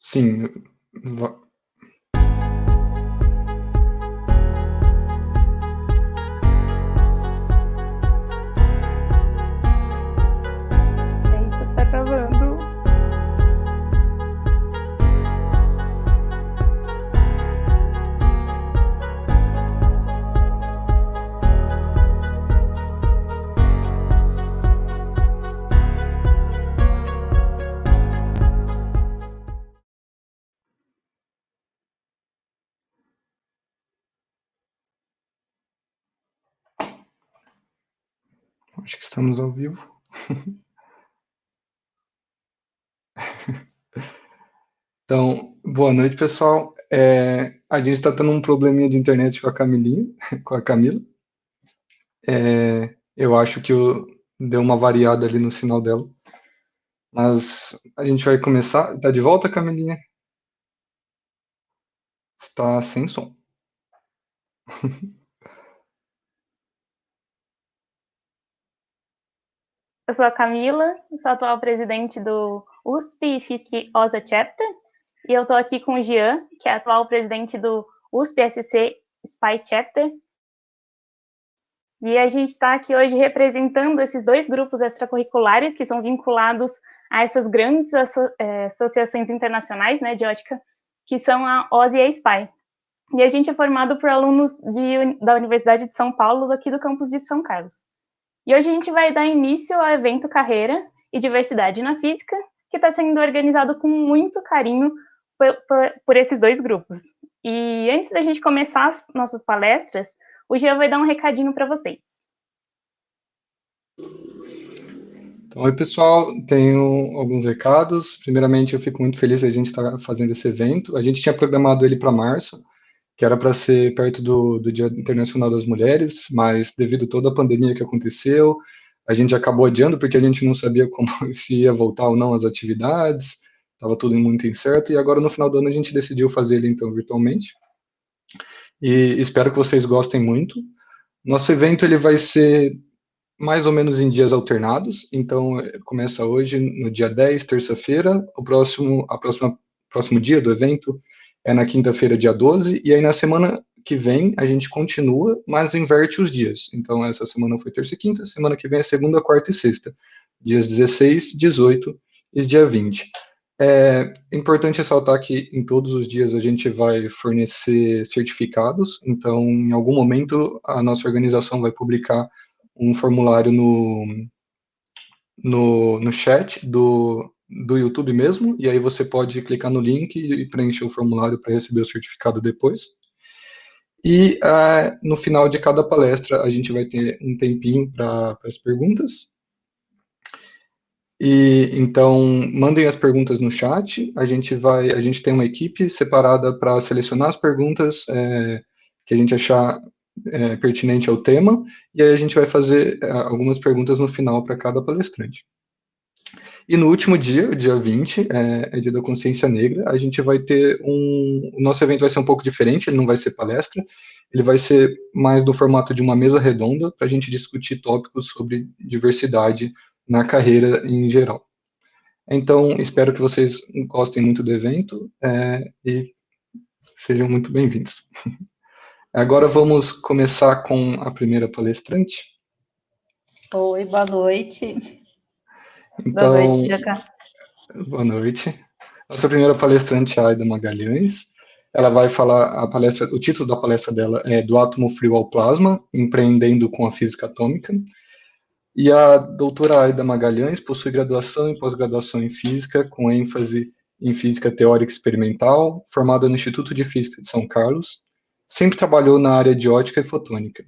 Sim, Eita, tá gravando. acho que estamos ao vivo. Então, boa noite, pessoal. A gente está tendo um probleminha de internet com a Camilinha, com a Camila. Eu acho que deu uma variada ali no sinal dela. Mas a gente vai começar. Tá de volta, Camilinha? Está sem som. Eu sou a Camila, sou a atual presidente do USP FISC OSA Chapter, e eu tô aqui com o Jean, que é atual presidente do USP SC SPY Chapter. E a gente está aqui hoje representando esses dois grupos extracurriculares que são vinculados a essas grandes associações internacionais, né, de ótica, que são a OSA e a SPY. E a gente é formado por alunos da Universidade de São Paulo, aqui do campus de São Carlos. E hoje a gente vai dar início ao evento Carreira e Diversidade na Física, que está sendo organizado com muito carinho por esses dois grupos. E antes da gente começar as nossas palestras, o Jean vai dar um recadinho para vocês. Então, oi, pessoal. Tenho alguns recados. Primeiramente, eu fico muito feliz de a gente estar fazendo esse evento. A gente tinha programado ele para março, que era para ser perto do Dia Internacional das Mulheres, mas devido a toda a pandemia que aconteceu, a gente acabou adiando porque a gente não sabia como se ia voltar ou não as atividades, estava tudo muito incerto, e agora no final do ano a gente decidiu fazer ele então virtualmente. E espero que vocês gostem muito. Nosso evento ele vai ser mais ou menos em dias alternados, então começa hoje no dia 10, terça-feira, próximo dia do evento é na quinta-feira, dia 12, e aí na semana que vem a gente continua, mas inverte os dias. Então essa semana foi terça e quinta, semana que vem é segunda, quarta e sexta, dias 16, 18 e dia 20. É importante ressaltar que em todos os dias a gente vai fornecer certificados, então em algum momento a nossa organização vai publicar um formulário no chat do YouTube mesmo, e aí você pode clicar no link e preencher o formulário para receber o certificado depois. E no final de cada palestra a gente vai ter um tempinho para as perguntas. E então mandem as perguntas no chat. A gente tem uma equipe separada para selecionar as perguntas que a gente achar pertinente ao tema, e aí a gente vai fazer algumas perguntas no final para cada palestrante. E no último dia, o dia 20, é dia da consciência negra, a gente vai ter o nosso evento vai ser um pouco diferente, ele não vai ser palestra, ele vai ser mais no formato de uma mesa redonda, para a gente discutir tópicos sobre diversidade na carreira em geral. Então, espero que vocês gostem muito do evento e sejam muito bem-vindos. Agora vamos começar com a primeira palestrante. Oi, boa noite. Então, Boa noite, Jacá. Boa noite. Nossa primeira palestrante é a Aida Magalhães. Ela vai falar o título da palestra dela é Do Átomo Frio ao Plasma, Empreendendo com a Física Atômica. E a doutora Aida Magalhães possui graduação e pós-graduação em Física, com ênfase em Física Teórica Experimental, formada no Instituto de Física de São Carlos. Sempre trabalhou na área de ótica e fotônica.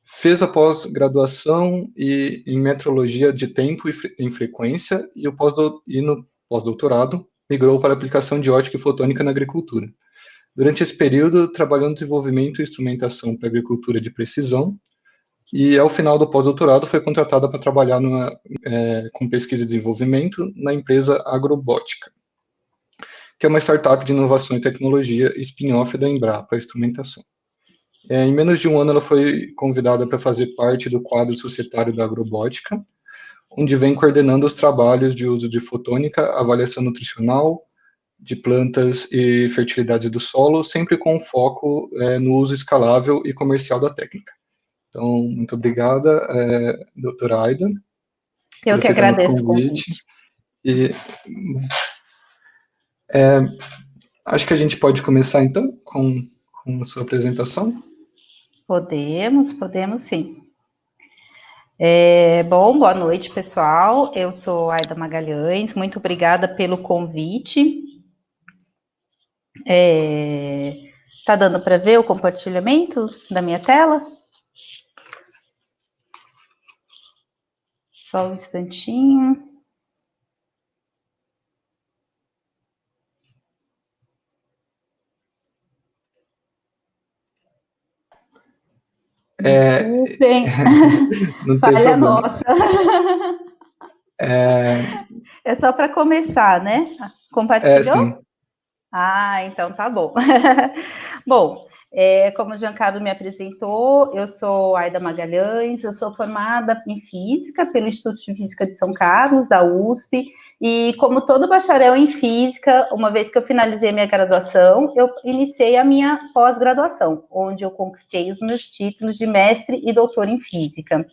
Fez a pós-graduação em metrologia de tempo em frequência e no pós-doutorado migrou para a aplicação de ótica e fotônica na agricultura. Durante esse período, trabalhou no desenvolvimento e instrumentação para agricultura de precisão e, ao final do pós-doutorado, foi contratada para trabalhar com pesquisa e desenvolvimento na empresa Agrobótica, que é uma startup de inovação e tecnologia spin-off da Embrapa Instrumentação. Em menos de um ano, ela foi convidada para fazer parte do quadro societário da Agrobótica, onde vem coordenando os trabalhos de uso de fotônica, avaliação nutricional, de plantas e fertilidade do solo, sempre com foco no uso escalável e comercial da técnica. Então, muito obrigada, doutora Aida. Eu que agradeço o convite. E, acho que a gente pode começar, então, com a sua apresentação. Podemos sim. Bom, boa noite, pessoal. Eu sou Aida Magalhães, muito obrigada pelo convite. Tá dando para ver o compartilhamento da minha tela? Só um instantinho. Desculpem, não tem falha problema. Nossa. É só para começar, né? Compartilhou? Sim. Então tá bom. Bom, como o Giancarlo me apresentou, eu sou Aida Magalhães, eu sou formada em Física pelo Instituto de Física de São Carlos, da USP, e como todo bacharel em Física, uma vez que eu finalizei minha graduação, eu iniciei a minha pós-graduação, onde eu conquistei os meus títulos de mestre e doutor em Física.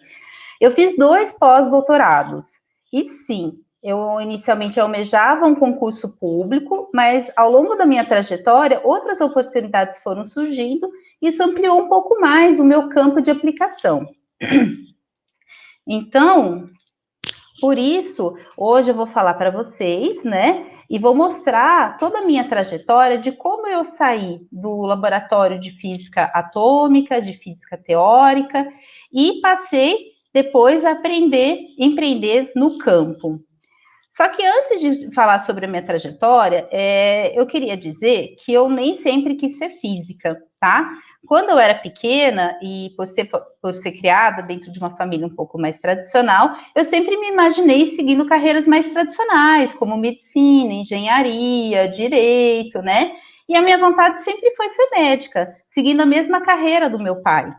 Eu fiz 2 pós-doutorados, e sim, eu inicialmente almejava um concurso público, mas ao longo da minha trajetória, outras oportunidades foram surgindo, e isso ampliou um pouco mais o meu campo de aplicação. Então, por isso, hoje eu vou falar para vocês, né, e vou mostrar toda a minha trajetória de como eu saí do laboratório de física atômica, de física teórica, e passei depois a empreender no campo. Só que antes de falar sobre a minha trajetória, eu queria dizer que eu nem sempre quis ser física, tá? Quando eu era pequena e por ser criada dentro de uma família um pouco mais tradicional, eu sempre me imaginei seguindo carreiras mais tradicionais, como medicina, engenharia, direito, né? E a minha vontade sempre foi ser médica, seguindo a mesma carreira do meu pai.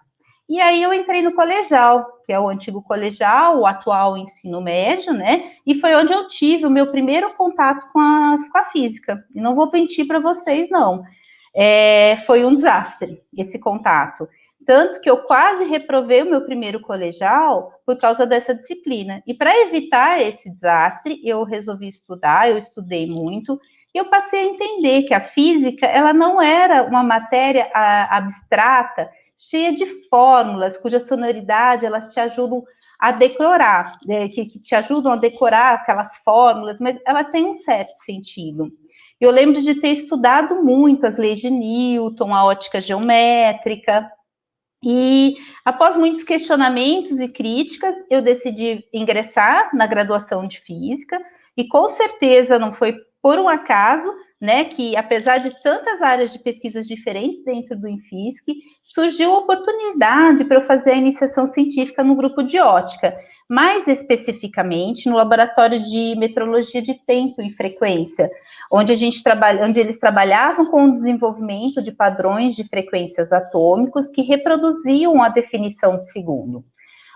E aí eu entrei no colegial, que é o antigo colegial, o atual ensino médio, né? E foi onde eu tive o meu primeiro contato com a física. E não vou mentir para vocês, não. Foi um desastre esse contato. Tanto que eu quase reprovei o meu primeiro colegial por causa dessa disciplina. E para evitar esse desastre, eu resolvi estudar, eu estudei muito, e eu passei a entender que a física, ela não era uma matéria abstrata, cheia de fórmulas, cuja sonoridade elas te ajudam a decorar, que te ajudam a decorar aquelas fórmulas, mas ela tem um certo sentido. Eu lembro de ter estudado muito as leis de Newton, a ótica geométrica, e após muitos questionamentos e críticas, eu decidi ingressar na graduação de Física, e com certeza não foi por um acaso, né, que apesar de tantas áreas de pesquisas diferentes dentro do Infisc, surgiu a oportunidade para eu fazer a iniciação científica no grupo de ótica, mais especificamente no laboratório de metrologia de tempo e frequência, onde eles trabalhavam com o desenvolvimento de padrões de frequências atômicos que reproduziam a definição de segundo.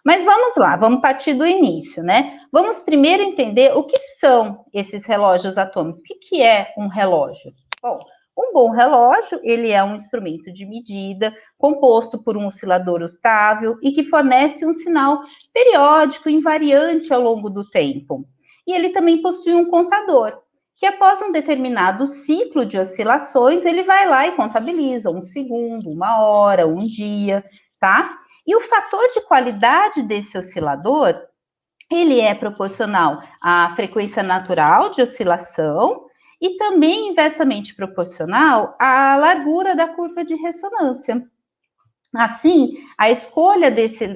Mas vamos lá, vamos partir do início, né? Vamos primeiro entender o que são esses relógios atômicos. O que é um relógio? Bom, um bom relógio, ele é um instrumento de medida composto por um oscilador estável e que fornece um sinal periódico invariante ao longo do tempo. E ele também possui um contador, que após um determinado ciclo de oscilações, ele vai lá e contabiliza 1 segundo, 1 hora, 1 dia, tá? E o fator de qualidade desse oscilador, ele é proporcional à frequência natural de oscilação e também inversamente proporcional à largura da curva de ressonância. Assim, a escolha desse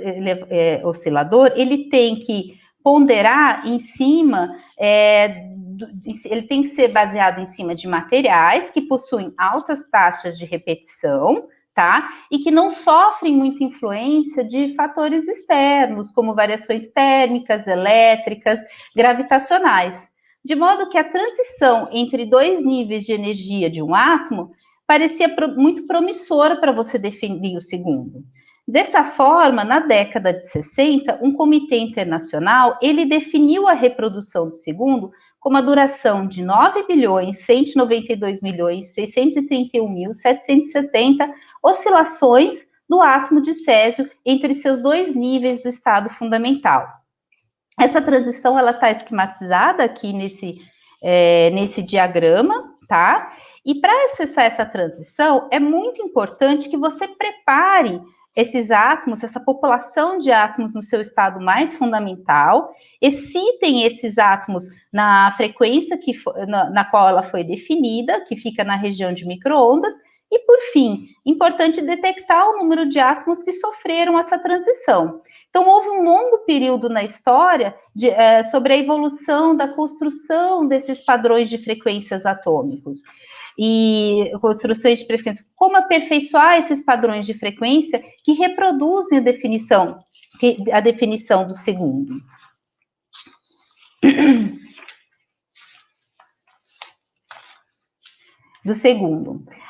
oscilador, ele tem que ponderar em cima, ele tem que ser baseado em cima de materiais que possuem altas taxas de repetição, tá? E que não sofrem muita influência de fatores externos, como variações térmicas, elétricas, gravitacionais. De modo que a transição entre 2 níveis de energia de um átomo parecia muito promissora para você definir o segundo. Dessa forma, na década de 60, um comitê internacional, ele definiu a reprodução do segundo com uma duração de 9.192.631.770 oscilações do átomo de césio entre seus dois níveis do estado fundamental. Essa transição, ela está esquematizada aqui nesse diagrama, tá? E para acessar essa transição, é muito importante que você prepare esses átomos, essa população de átomos no seu estado mais fundamental, excitem esses átomos na frequência na qual ela foi definida, que fica na região de micro-ondas, e, por fim, importante detectar o número de átomos que sofreram essa transição. Então, houve um longo período na história sobre a evolução da construção desses padrões de frequências atômicos. E construções de frequência, como aperfeiçoar esses padrões de frequência que reproduzem a definição do segundo.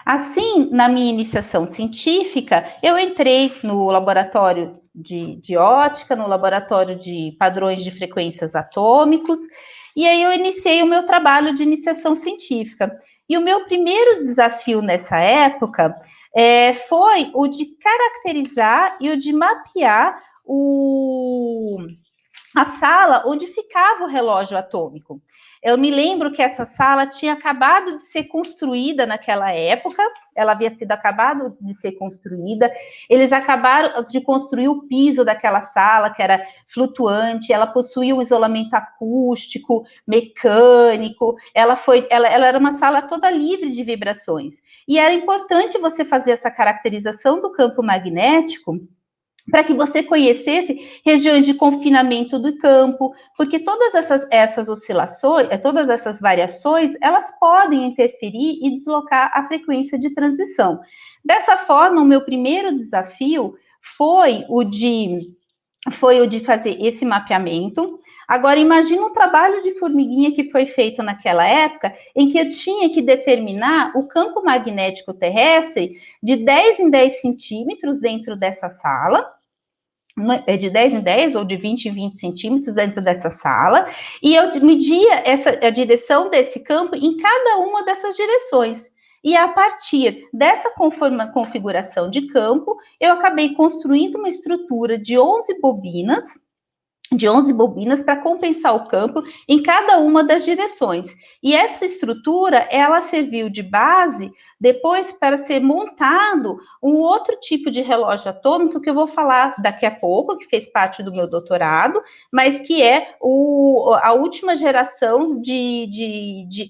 Assim, na minha iniciação científica, eu entrei no laboratório de ótica, no laboratório de padrões de frequências atômicos, e aí eu iniciei o meu trabalho de iniciação científica. E o meu primeiro desafio nessa época foi o de caracterizar e o de mapear a sala onde ficava o relógio atômico. Eu me lembro que essa sala tinha acabado de ser construída naquela época, ela havia sido acabado de ser construída, eles acabaram de construir o piso daquela sala, que era flutuante, ela possuía um isolamento acústico, mecânico, ela era uma sala toda livre de vibrações. E era importante você fazer essa caracterização do campo magnético para que você conhecesse regiões de confinamento do campo, porque todas essas oscilações, todas essas variações, elas podem interferir e deslocar a frequência de transição. Dessa forma, o meu primeiro desafio foi o de fazer esse mapeamento. Agora, imagina um trabalho de formiguinha que foi feito naquela época, em que eu tinha que determinar o campo magnético terrestre de 10 em 10 centímetros dentro dessa sala, de 10 em 10 ou de 20 em 20 centímetros dentro dessa sala, e eu media a direção desse campo em cada uma dessas direções. E a partir dessa configuração de campo, eu acabei construindo uma estrutura de 11 bobinas para compensar o campo em cada uma das direções. E essa estrutura, ela serviu de base depois para ser montado um outro tipo de relógio atômico que eu vou falar daqui a pouco, que fez parte do meu doutorado, mas que é a última geração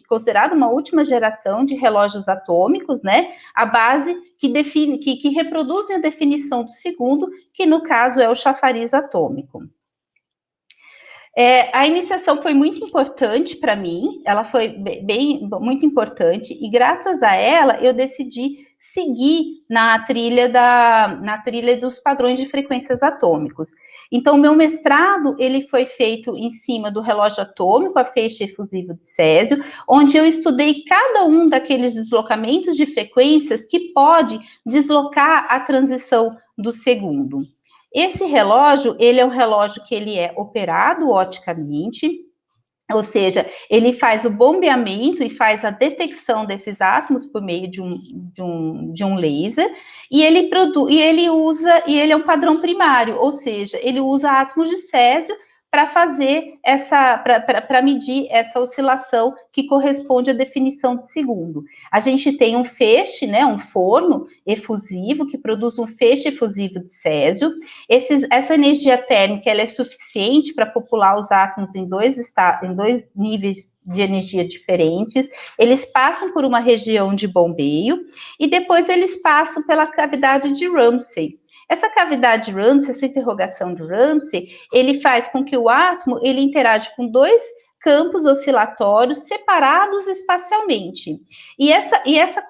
considerado uma última geração de relógios atômicos, né? A base que reproduzem a definição do segundo, que no caso é o chafariz atômico. A iniciação foi muito importante para mim, ela foi muito importante, e graças a ela eu decidi seguir na trilha dos padrões de frequências atômicos. Então, o meu mestrado, ele foi feito em cima do relógio atômico, a feixe efusivo de césio, onde eu estudei cada um daqueles deslocamentos de frequências que pode deslocar a transição do segundo. Esse relógio, ele é um relógio que ele é operado oticamente, ou seja, ele faz o bombeamento e faz a detecção desses átomos por meio de um laser, e ele é um padrão primário, ou seja, ele usa átomos de césio para medir essa oscilação que corresponde à definição de segundo. A gente tem um feixe, né, um forno efusivo que produz um feixe efusivo de césio. Essa energia térmica, ela é suficiente para popular os átomos em dois níveis de energia diferentes. Eles passam por uma região de bombeio e depois eles passam pela cavidade de Ramsay. Essa cavidade de Ramsay, essa interrogação de Ramsay, ele faz com que o átomo ele interage com dois campos oscilatórios separados espacialmente. E essa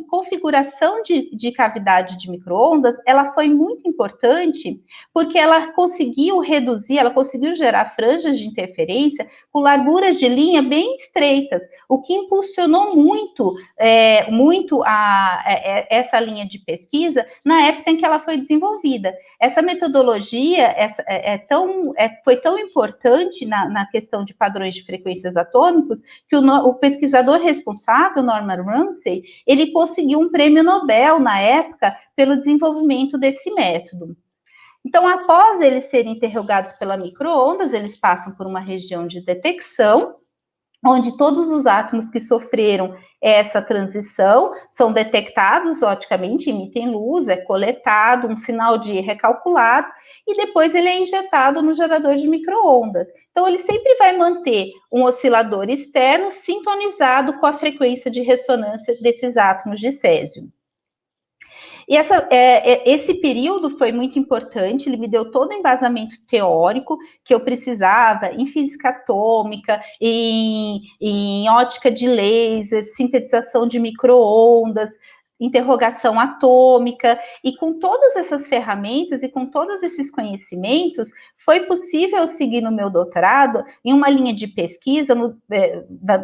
configuração de cavidade de micro-ondas, ela foi muito importante porque ela conseguiu gerar franjas de interferência com larguras de linha bem estreitas, o que impulsionou muito essa linha de pesquisa na época em que ela foi desenvolvida. Essa metodologia foi tão importante na questão de padrões oscilações de frequências atômicos, que o pesquisador responsável, Norman Ramsay, ele conseguiu um prêmio Nobel na época pelo desenvolvimento desse método. Então, após eles serem interrogados pela micro-ondas, eles passam por uma região de detecção, onde todos os átomos que sofreram essa transição são detectados oticamente, emitem luz, é coletado um sinal de recalculado, e depois ele é injetado no gerador de micro-ondas. Então, ele sempre vai manter um oscilador externo sintonizado com a frequência de ressonância desses átomos de césio. E esse período foi muito importante, ele me deu todo o embasamento teórico que eu precisava em física atômica, em ótica de lasers, sintetização de micro-ondas, interrogação atômica, e com todas essas ferramentas e com todos esses conhecimentos, foi possível seguir no meu doutorado em uma linha de pesquisa,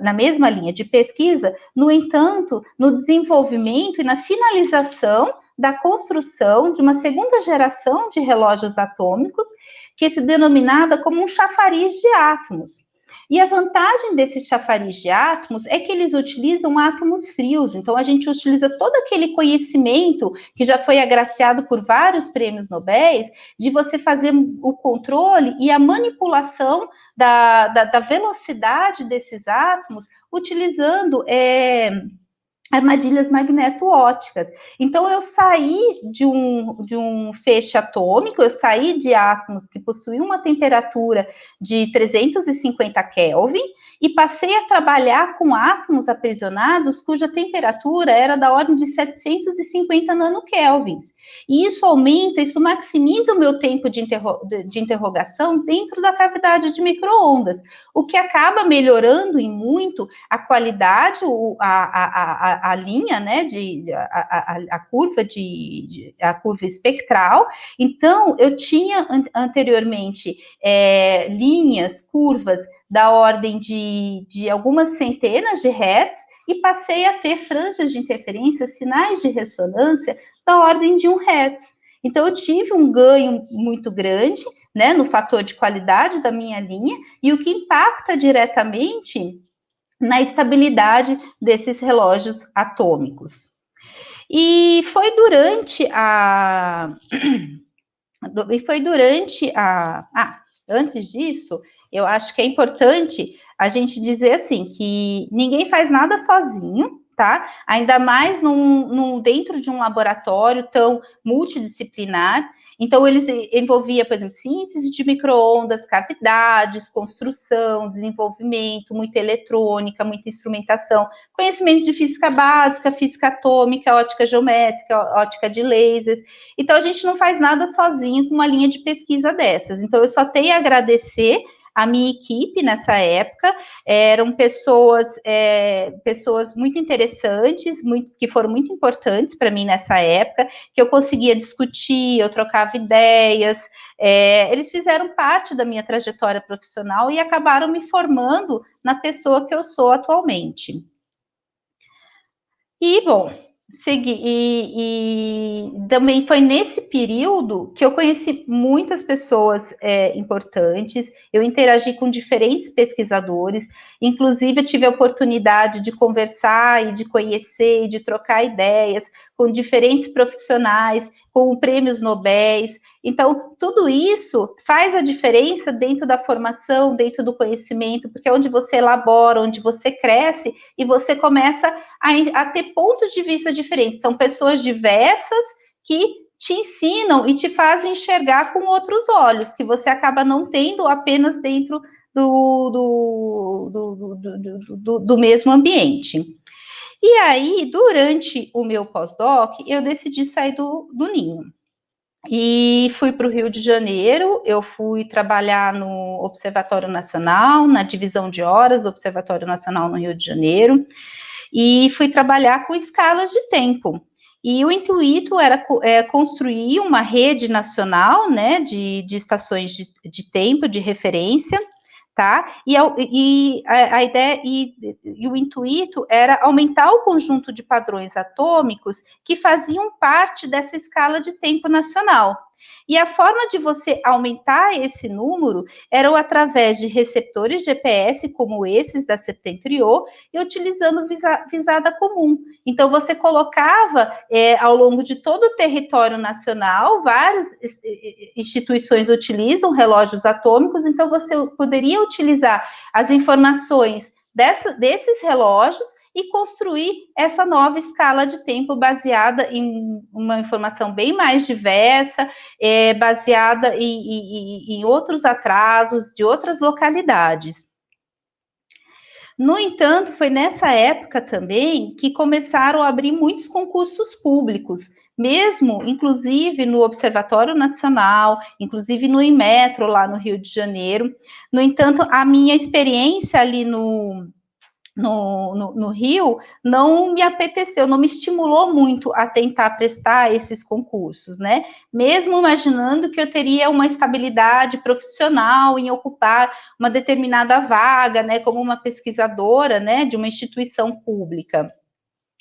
na mesma linha de pesquisa, no entanto, no desenvolvimento e na finalização da construção de uma segunda geração de relógios atômicos, que é denominada como um chafariz de átomos. E a vantagem desses chafariz de átomos é que eles utilizam átomos frios, então a gente utiliza todo aquele conhecimento que já foi agraciado por vários prêmios Nobel, de você fazer o controle e a manipulação da velocidade desses átomos, utilizando armadilhas magneto-óticas. Então, eu saí de um feixe atômico, eu saí de átomos que possuíam uma temperatura de 350 Kelvin e passei a trabalhar com átomos aprisionados cuja temperatura era da ordem de 750 nanokelvins. E isso aumenta, isso maximiza o meu tempo de interrogação dentro da cavidade de micro-ondas, o que acaba melhorando em muito a qualidade, a linha, né, a curva espectral. Então, eu tinha anteriormente linhas, curvas da ordem de algumas centenas de hertz, e passei a ter franjas de interferência, sinais de ressonância da ordem de 1 hertz. Então, eu tive um ganho muito grande, né, no fator de qualidade da minha linha, e o que impacta diretamente na estabilidade desses relógios atômicos. E foi durante antes disso, eu acho que é importante a gente dizer assim, que ninguém faz nada sozinho, tá? Ainda mais dentro de um laboratório tão multidisciplinar. Então, eles envolvia, por exemplo, síntese de micro-ondas, cavidades, construção, desenvolvimento, muita eletrônica, muita instrumentação, conhecimentos de física básica, física atômica, ótica geométrica, ótica de lasers. Então, a gente não faz nada sozinho com uma linha de pesquisa dessas. Então, eu só tenho a agradecer a minha equipe nessa época. Eram pessoas muito interessantes, que foram muito importantes para mim nessa época, que eu conseguia discutir, eu trocava ideias, eles fizeram parte da minha trajetória profissional e acabaram me formando na pessoa que eu sou atualmente. E, bom, e também foi nesse período que eu conheci muitas pessoas importantes, eu interagi com diferentes pesquisadores, inclusive eu tive a oportunidade de conversar e de conhecer e de trocar ideias com diferentes profissionais, com prêmios Nobel. Então, tudo isso faz a diferença dentro da formação, dentro do conhecimento, porque é onde você elabora, onde você cresce, e você começa a ter pontos de vista diferentes. São pessoas diversas que te ensinam e te fazem enxergar com outros olhos, que você acaba não tendo apenas dentro do mesmo ambiente. E aí, durante o meu pós-doc, eu decidi sair do ninho. E fui para o Rio de Janeiro, eu fui trabalhar no Observatório Nacional, na divisão de horas do Observatório Nacional no Rio de Janeiro, e fui trabalhar com escalas de tempo. E o intuito era construir uma rede nacional, né, de estações de tempo, de referência, tá? E a ideia e o intuito era aumentar o conjunto de padrões atômicos que faziam parte dessa escala de tempo nacional. E a forma de você aumentar esse número era através de receptores GPS, como esses da Septentrion, e utilizando visada comum. Então, você colocava ao longo de todo o território nacional, várias instituições utilizam relógios atômicos, então você poderia utilizar as informações desses relógios e construir essa nova escala de tempo baseada em uma informação bem mais diversa, baseada em outros atrasos de outras localidades. No entanto, foi nessa época também que começaram a abrir muitos concursos públicos, mesmo, inclusive, no Observatório Nacional, inclusive no Inmetro, lá no Rio de Janeiro. No entanto, a minha experiência ali no Rio, não me apeteceu, não me estimulou muito a tentar prestar esses concursos, né? Mesmo imaginando que eu teria uma estabilidade profissional em ocupar uma determinada vaga, né, como uma pesquisadora, né, de uma instituição pública.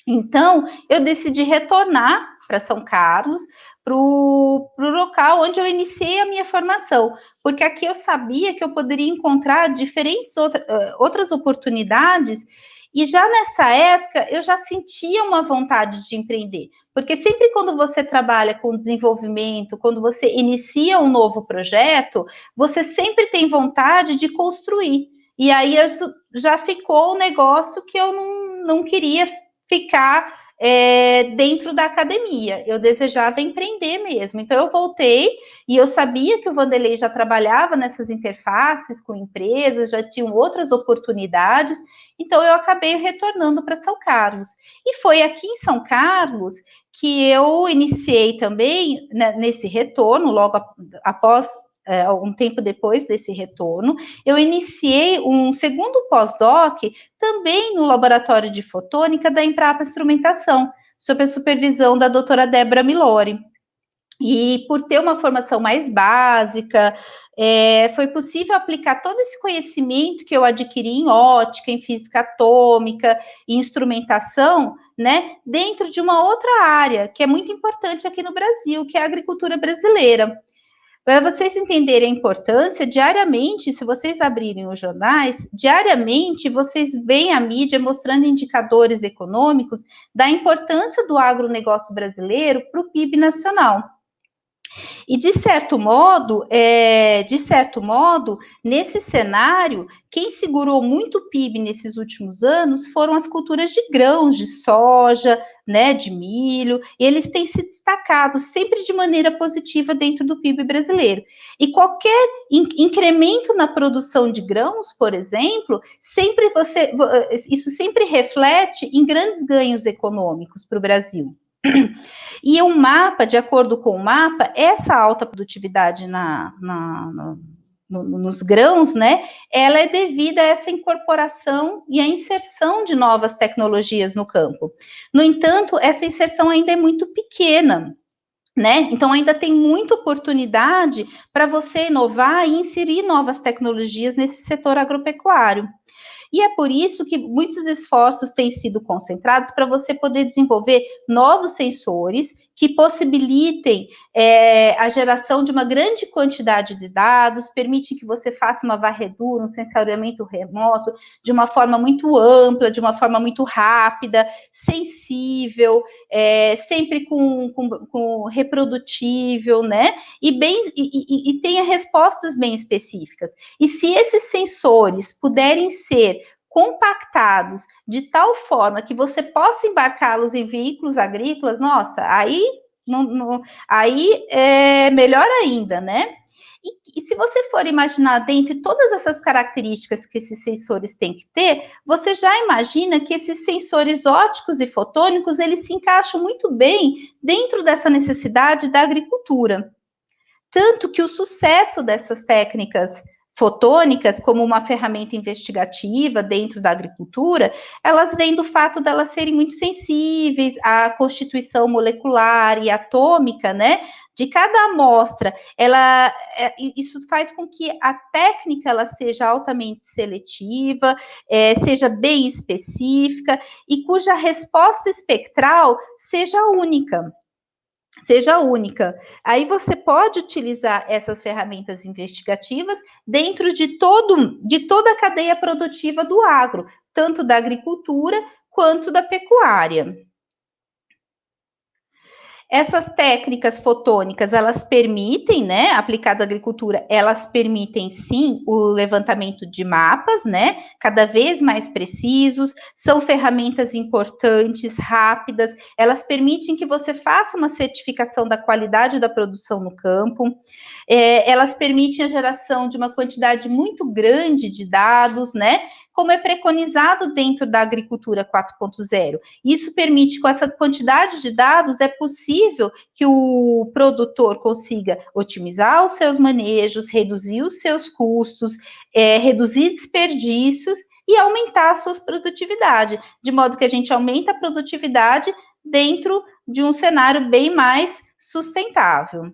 Então, eu decidi retornar para São Carlos, para o local onde eu iniciei a minha formação, porque aqui eu sabia que eu poderia encontrar diferentes outras oportunidades, e já nessa época eu já sentia uma vontade de empreender, porque sempre quando você trabalha com desenvolvimento, quando você inicia um novo projeto, você sempre tem vontade de construir, e aí já ficou um negócio que eu não queria ficar dentro da academia, eu desejava empreender mesmo, então eu voltei e eu sabia que o Vanderlei já trabalhava nessas interfaces com empresas, já tinham outras oportunidades, então eu acabei retornando para São Carlos, e foi aqui em São Carlos que eu iniciei também, né, nesse retorno, logo após um tempo depois desse retorno, eu iniciei um segundo pós-doc também no Laboratório de Fotônica da Embrapa Instrumentação, sob a supervisão da doutora Débora Milori. E por ter uma formação mais básica, foi possível aplicar todo esse conhecimento que eu adquiri em ótica, em física atômica, em instrumentação, né, dentro de uma outra área, que é muito importante aqui no Brasil, que é a agricultura brasileira. Para vocês entenderem a importância, diariamente, se vocês abrirem os jornais, diariamente vocês veem a mídia mostrando indicadores econômicos da importância do agronegócio brasileiro para o PIB nacional. E, de certo modo, nesse cenário, quem segurou muito o PIB nesses últimos anos foram as culturas de grãos, de soja, né, de milho, e eles têm se destacado sempre de maneira positiva dentro do PIB brasileiro. E qualquer incremento na produção de grãos, por exemplo, isso sempre reflete em grandes ganhos econômicos para o Brasil. E o mapa, de acordo com o mapa, essa alta produtividade nos grãos, né, ela é devida a essa incorporação e a inserção de novas tecnologias no campo. No entanto, essa inserção ainda é muito pequena, né? Então, ainda tem muita oportunidade para você inovar e inserir novas tecnologias nesse setor agropecuário. E é por isso que muitos esforços têm sido concentrados para você poder desenvolver novos sensores que possibilitem a geração de uma grande quantidade de dados, permite que você faça uma varredura, um sensoriamento remoto, de uma forma muito ampla, de uma forma muito rápida, sensível, sempre com reprodutível, né? E tenha respostas bem específicas. E se esses sensores puderem ser compactados de tal forma que você possa embarcá-los em veículos agrícolas, nossa, aí é melhor ainda, né? E se você for imaginar dentre todas essas características que esses sensores têm que ter, você já imagina que esses sensores ópticos e fotônicos, eles se encaixam muito bem dentro dessa necessidade da agricultura. Tanto que o sucesso dessas técnicas fotônicas como uma ferramenta investigativa dentro da agricultura, elas vêm do fato de elas serem muito sensíveis à constituição molecular e atômica, né, de cada amostra. Isso faz com que a técnica ela seja altamente seletiva, seja bem específica e cuja resposta espectral seja única. seja única. Aí você pode utilizar essas ferramentas investigativas dentro de toda a cadeia produtiva do agro, tanto da agricultura quanto da pecuária. Essas técnicas fotônicas, elas permitem, né, aplicada à agricultura, elas permitem sim o levantamento de mapas, né, cada vez mais precisos, são ferramentas importantes, rápidas, elas permitem que você faça uma certificação da qualidade da produção no campo, elas permitem a geração de uma quantidade muito grande de dados, né, como é preconizado dentro da agricultura 4.0. Isso permite, com essa quantidade de dados, é possível que o produtor consiga otimizar os seus manejos, reduzir os seus custos, reduzir desperdícios e aumentar a sua produtividade, de modo que a gente aumenta a produtividade dentro de um cenário bem mais sustentável.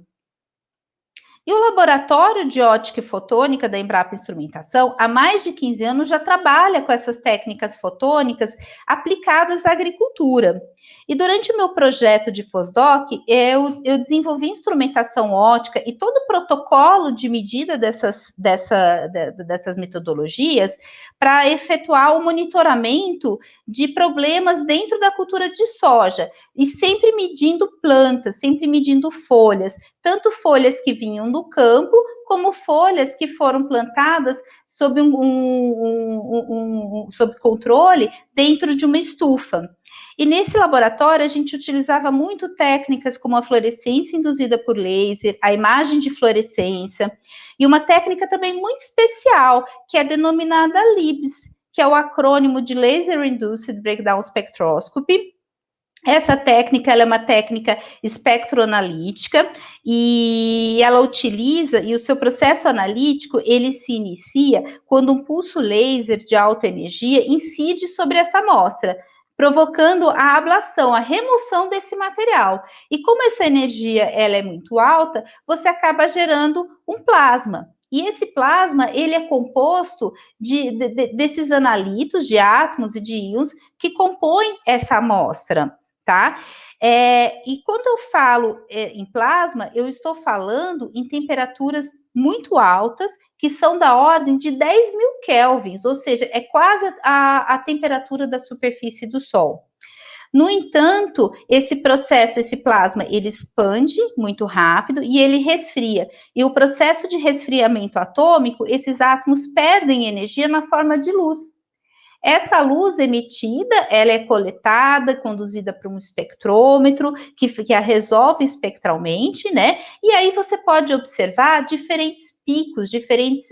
E o Laboratório de Ótica e Fotônica da Embrapa Instrumentação, há mais de 15 anos, já trabalha com essas técnicas fotônicas aplicadas à agricultura. E durante o meu projeto de pós-doc, eu desenvolvi instrumentação ótica e todo o protocolo de medida dessas metodologias para efetuar o monitoramento de problemas dentro da cultura de soja, e sempre medindo plantas, sempre medindo folhas, tanto folhas que vinham do campo, como folhas que foram plantadas sob sob controle dentro de uma estufa. E nesse laboratório a gente utilizava muito técnicas como a fluorescência induzida por laser, a imagem de fluorescência, e uma técnica também muito especial, que é denominada LIBS, que é o acrônimo de Laser Induced Breakdown Spectroscopy. Essa técnica, ela é uma técnica espectroanalítica e ela utiliza, e o seu processo analítico, ele se inicia quando um pulso laser de alta energia incide sobre essa amostra, provocando a ablação, a remoção desse material. E como essa energia ela é muito alta, você acaba gerando um plasma. E esse plasma, ele é composto desses analitos, de átomos e de íons, que compõem essa amostra. Tá? E quando eu falo em plasma, eu estou falando em temperaturas muito altas, que são da ordem de 10.000 kelvins, ou seja, é quase a temperatura da superfície do Sol. No entanto, esse processo, esse plasma, ele expande muito rápido e ele resfria. E o processo de resfriamento atômico, esses átomos perdem energia na forma de luz. Essa luz emitida, ela é coletada, conduzida para um espectrômetro, que a resolve espectralmente, né? E aí você pode observar diferentes picos, diferentes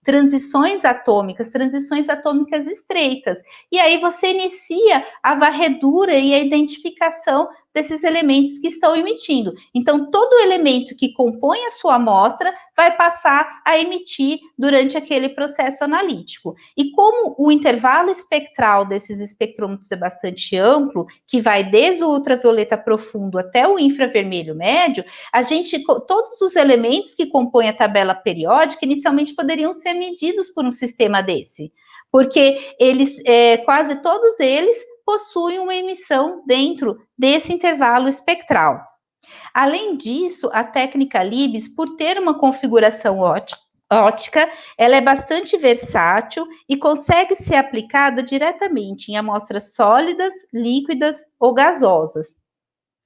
transições atômicas estreitas. E aí você inicia a varredura e a identificação desses elementos que estão emitindo. Então, todo elemento que compõe a sua amostra vai passar a emitir durante aquele processo analítico. E como o intervalo espectral desses espectrômetros é bastante amplo, que vai desde o ultravioleta profundo até o infravermelho médio, todos os elementos que compõem a tabela periódica inicialmente poderiam ser medidos por um sistema desse, porque quase todos eles possuem uma emissão dentro desse intervalo espectral. Além disso, a técnica LIBS, por ter uma configuração ótica, ela é bastante versátil e consegue ser aplicada diretamente em amostras sólidas, líquidas ou gasosas,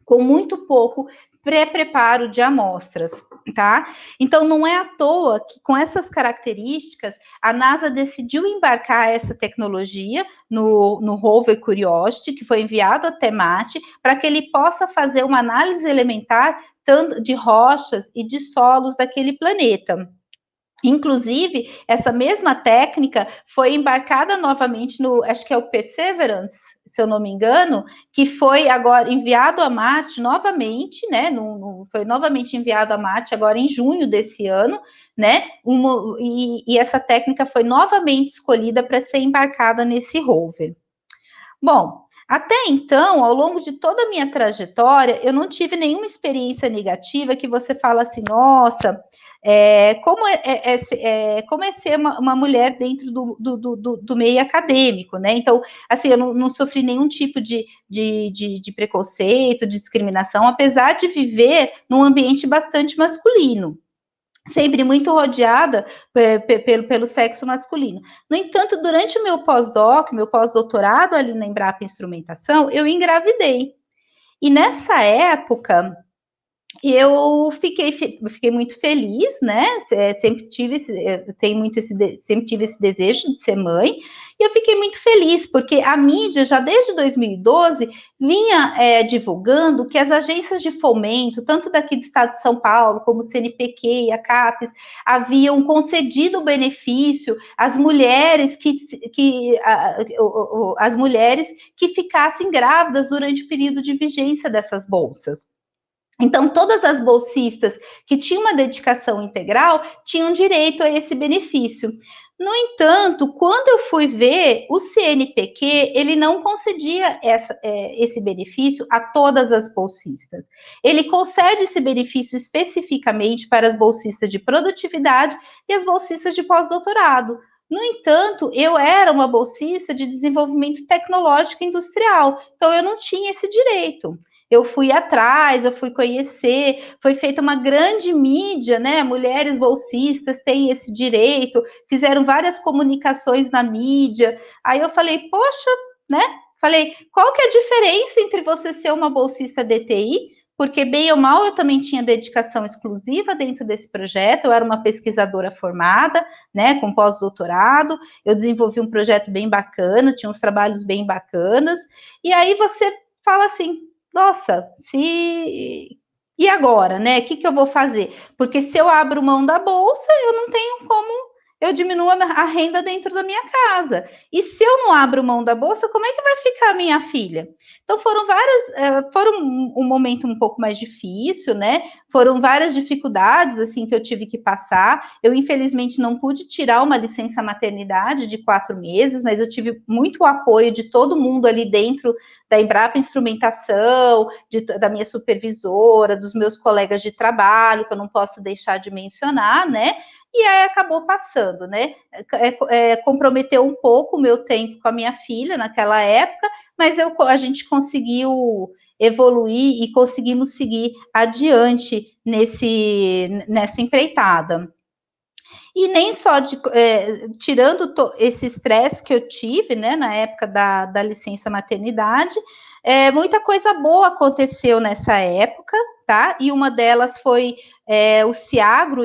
com muito pouco pré-preparo de amostras, tá? Então, não é à toa que, com essas características, a NASA decidiu embarcar essa tecnologia no rover Curiosity, que foi enviado até Marte, para que ele possa fazer uma análise elementar tanto de rochas e de solos daquele planeta. Inclusive, essa mesma técnica foi embarcada novamente acho que é o Perseverance, se eu não me engano, que foi agora enviado a Marte novamente, né? Foi novamente enviado a Marte agora em junho desse ano, né? E essa técnica foi novamente escolhida para ser embarcada nesse rover. Bom, Até então, ao longo de toda a minha trajetória, eu não tive nenhuma experiência negativa que você fala assim, nossa, como é ser uma mulher dentro do meio acadêmico, né? Então, assim, eu não sofri nenhum tipo de preconceito, de discriminação, apesar de viver num ambiente bastante masculino, sempre muito rodeada pelo sexo masculino. No entanto, durante o meu pós-doc, meu pós-doutorado ali na Embrapa Instrumentação, eu engravidei. E nessa época, eu fiquei muito feliz, né? Sempre tive esse desejo de ser mãe, e eu fiquei muito feliz, porque a mídia, já desde 2012, vinha divulgando que as agências de fomento, tanto daqui do estado de São Paulo, como o CNPq e a CAPES, haviam concedido o benefício às mulheres as mulheres que ficassem grávidas durante o período de vigência dessas bolsas. Então, todas as bolsistas que tinham uma dedicação integral tinham direito a esse benefício. No entanto, quando eu fui ver, o CNPq, ele não concedia esse benefício a todas as bolsistas. Ele concede esse benefício especificamente para as bolsistas de produtividade e as bolsistas de pós-doutorado. No entanto, eu era uma bolsista de desenvolvimento tecnológico e industrial, então eu não tinha esse direito. Eu fui atrás, eu fui conhecer, foi feita uma grande mídia, né? Mulheres bolsistas têm esse direito, fizeram várias comunicações na mídia. Aí eu falei, poxa, né? Falei, qual que é a diferença entre você ser uma bolsista DTI? Porque, bem ou mal, eu também tinha dedicação exclusiva dentro desse projeto, eu era uma pesquisadora formada, né, com pós-doutorado, eu desenvolvi um projeto bem bacana, tinha uns trabalhos bem bacanas, e aí você fala assim, nossa, e agora, né? O que eu vou fazer? Porque se eu abro mão da bolsa, eu não tenho como eu diminuo a renda dentro da minha casa. E se eu não abro mão da bolsa, como é que vai ficar a minha filha? Então foram um momento um pouco mais difícil, né? Foram várias dificuldades assim que eu tive que passar. Eu infelizmente não pude tirar uma licença maternidade de 4 meses, mas eu tive muito apoio de todo mundo ali dentro da Embrapa Instrumentação, da minha supervisora, dos meus colegas de trabalho, que eu não posso deixar de mencionar, né? E aí acabou passando, né? Comprometeu um pouco o meu tempo com a minha filha naquela época, mas a gente conseguiu evoluir e conseguimos seguir adiante nessa empreitada. E nem só tirando esse estresse que eu tive, né, na época da licença maternidade, muita coisa boa aconteceu nessa época, tá? E uma delas foi o Ciagro,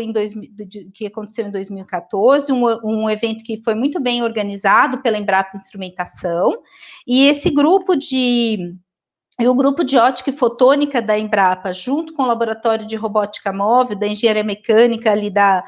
que aconteceu em 2014, um evento que foi muito bem organizado pela Embrapa Instrumentação, e esse grupo e o grupo de ótica e fotônica da Embrapa, junto com o laboratório de robótica móvel, da engenharia mecânica ali da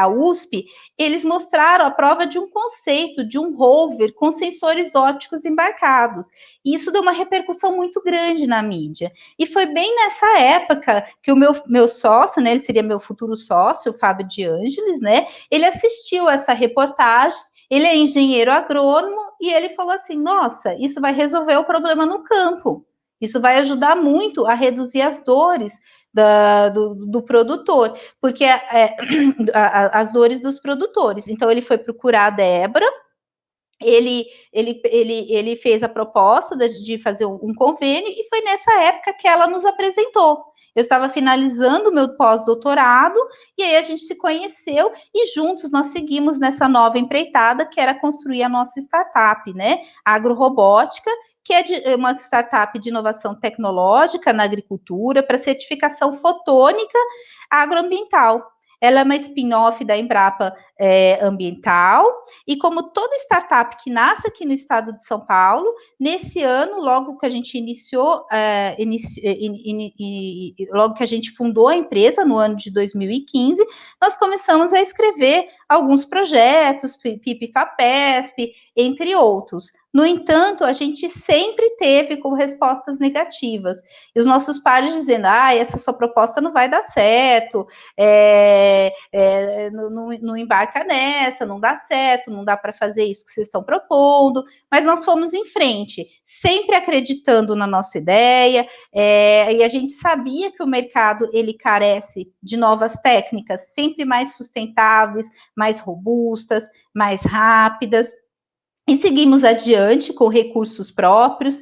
USP, eles mostraram a prova de um conceito, de um rover com sensores ópticos embarcados. E isso deu uma repercussão muito grande na mídia. E foi bem nessa época que o meu sócio, né, ele seria meu futuro sócio, o Fábio de Ângeles, né, ele assistiu essa reportagem. Ele é engenheiro agrônomo e ele falou assim, nossa, isso vai resolver o problema no campo. Isso vai ajudar muito a reduzir as dores do produtor, porque as dores dos produtores. Então, ele foi procurar a Débora, ele fez a proposta de fazer um convênio, e foi nessa época que ela nos apresentou. Eu estava finalizando o meu pós-doutorado, e aí a gente se conheceu, e juntos nós seguimos nessa nova empreitada, que era construir a nossa startup, né? A Agrorobótica, que é uma startup de inovação tecnológica na agricultura para certificação fotônica agroambiental. Ela é uma spin-off da Embrapa Ambiental, e como toda startup que nasce aqui no estado de São Paulo, nesse ano, logo que a gente logo que a gente fundou a empresa, no ano de 2015, nós começamos a escrever alguns projetos, PIP-FAPESP, entre outros. No entanto, a gente sempre teve com respostas negativas. E os nossos pares dizendo, essa sua proposta não vai dar certo, não embarca nessa, não dá certo, não dá para fazer isso que vocês estão propondo. Mas nós fomos em frente, sempre acreditando na nossa ideia, e a gente sabia que o mercado, ele carece de novas técnicas, sempre mais sustentáveis, mais robustas, mais rápidas. E seguimos adiante com recursos próprios.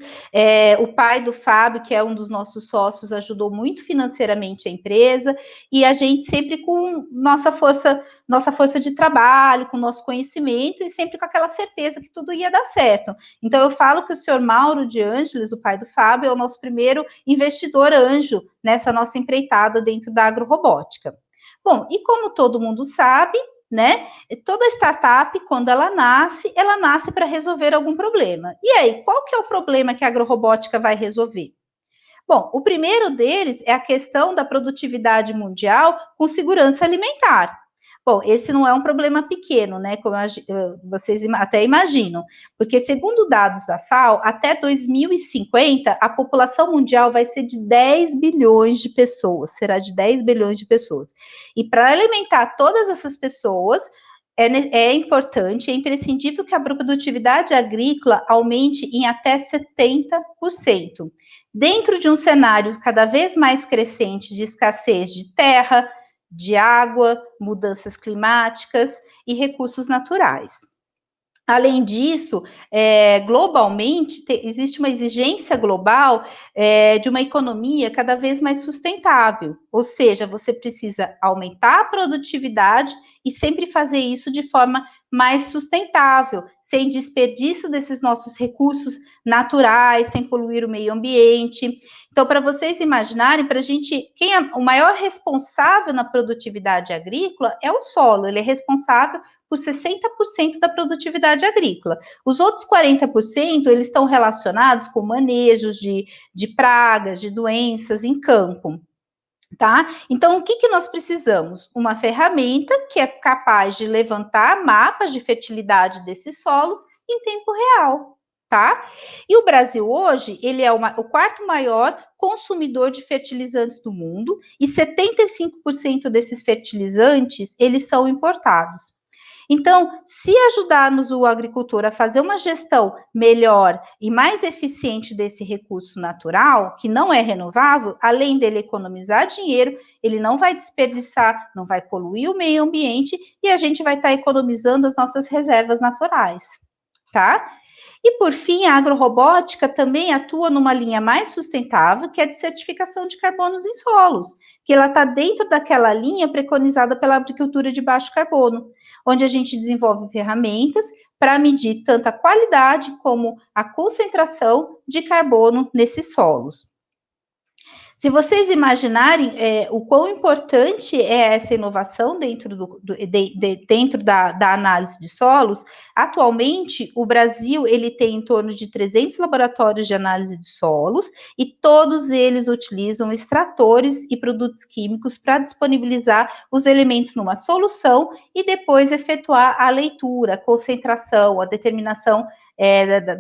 O pai do Fábio, que é um dos nossos sócios, ajudou muito financeiramente a empresa, e a gente sempre com nossa força de trabalho, com nosso conhecimento, e sempre com aquela certeza que tudo ia dar certo. Então, eu falo que o senhor Mauro de Ângeles, o pai do Fábio, é o nosso primeiro investidor anjo nessa nossa empreitada dentro da agrorobótica. Bom, e como todo mundo sabe, né? Toda startup, quando ela nasce para resolver algum problema. E aí, qual que é o problema que a agrorobótica vai resolver? Bom, o primeiro deles é a questão da produtividade mundial com segurança alimentar. Bom, esse não é um problema pequeno, né? Como vocês até imaginam, porque segundo dados da FAO, até 2050, a população mundial vai ser de 10 bilhões de pessoas, será de 10 bilhões de pessoas. E para alimentar todas essas pessoas, é importante, é imprescindível que a produtividade agrícola aumente em até 70%. Dentro de um cenário cada vez mais crescente de escassez de terra, de água, mudanças climáticas e recursos naturais. Além disso, globalmente, existe uma exigência global de uma economia cada vez mais sustentável, ou seja, você precisa aumentar a produtividade e sempre fazer isso de forma mais sustentável, sem desperdício desses nossos recursos naturais, sem poluir o meio ambiente. Então, para vocês imaginarem, para a gente, quem é o maior responsável na produtividade agrícola é o solo, ele é responsável por 60% da produtividade agrícola. Os outros 40%, eles estão relacionados com manejos de pragas, de doenças em campo. Tá? Então, o que nós precisamos? Uma ferramenta que é capaz de levantar mapas de fertilidade desses solos em tempo real, tá? E o Brasil hoje, ele é o quarto maior consumidor de fertilizantes do mundo, e 75% desses fertilizantes, eles são importados. Então, se ajudarmos o agricultor a fazer uma gestão melhor e mais eficiente desse recurso natural, que não é renovável, além dele economizar dinheiro, ele não vai desperdiçar, não vai poluir o meio ambiente, e a gente vai estar economizando as nossas reservas naturais, tá? E, por fim, a agrorobótica também atua numa linha mais sustentável, que é de certificação de carbonos em solos, que ela está dentro daquela linha preconizada pela agricultura de baixo carbono, onde a gente desenvolve ferramentas para medir tanto a qualidade como a concentração de carbono nesses solos. Se vocês imaginarem o quão importante é essa inovação dentro, dentro da análise de solos, atualmente o Brasil ele tem em torno de 300 laboratórios de análise de solos, e todos eles utilizam extratores e produtos químicos para disponibilizar os elementos numa solução e depois efetuar a leitura, a concentração, a determinação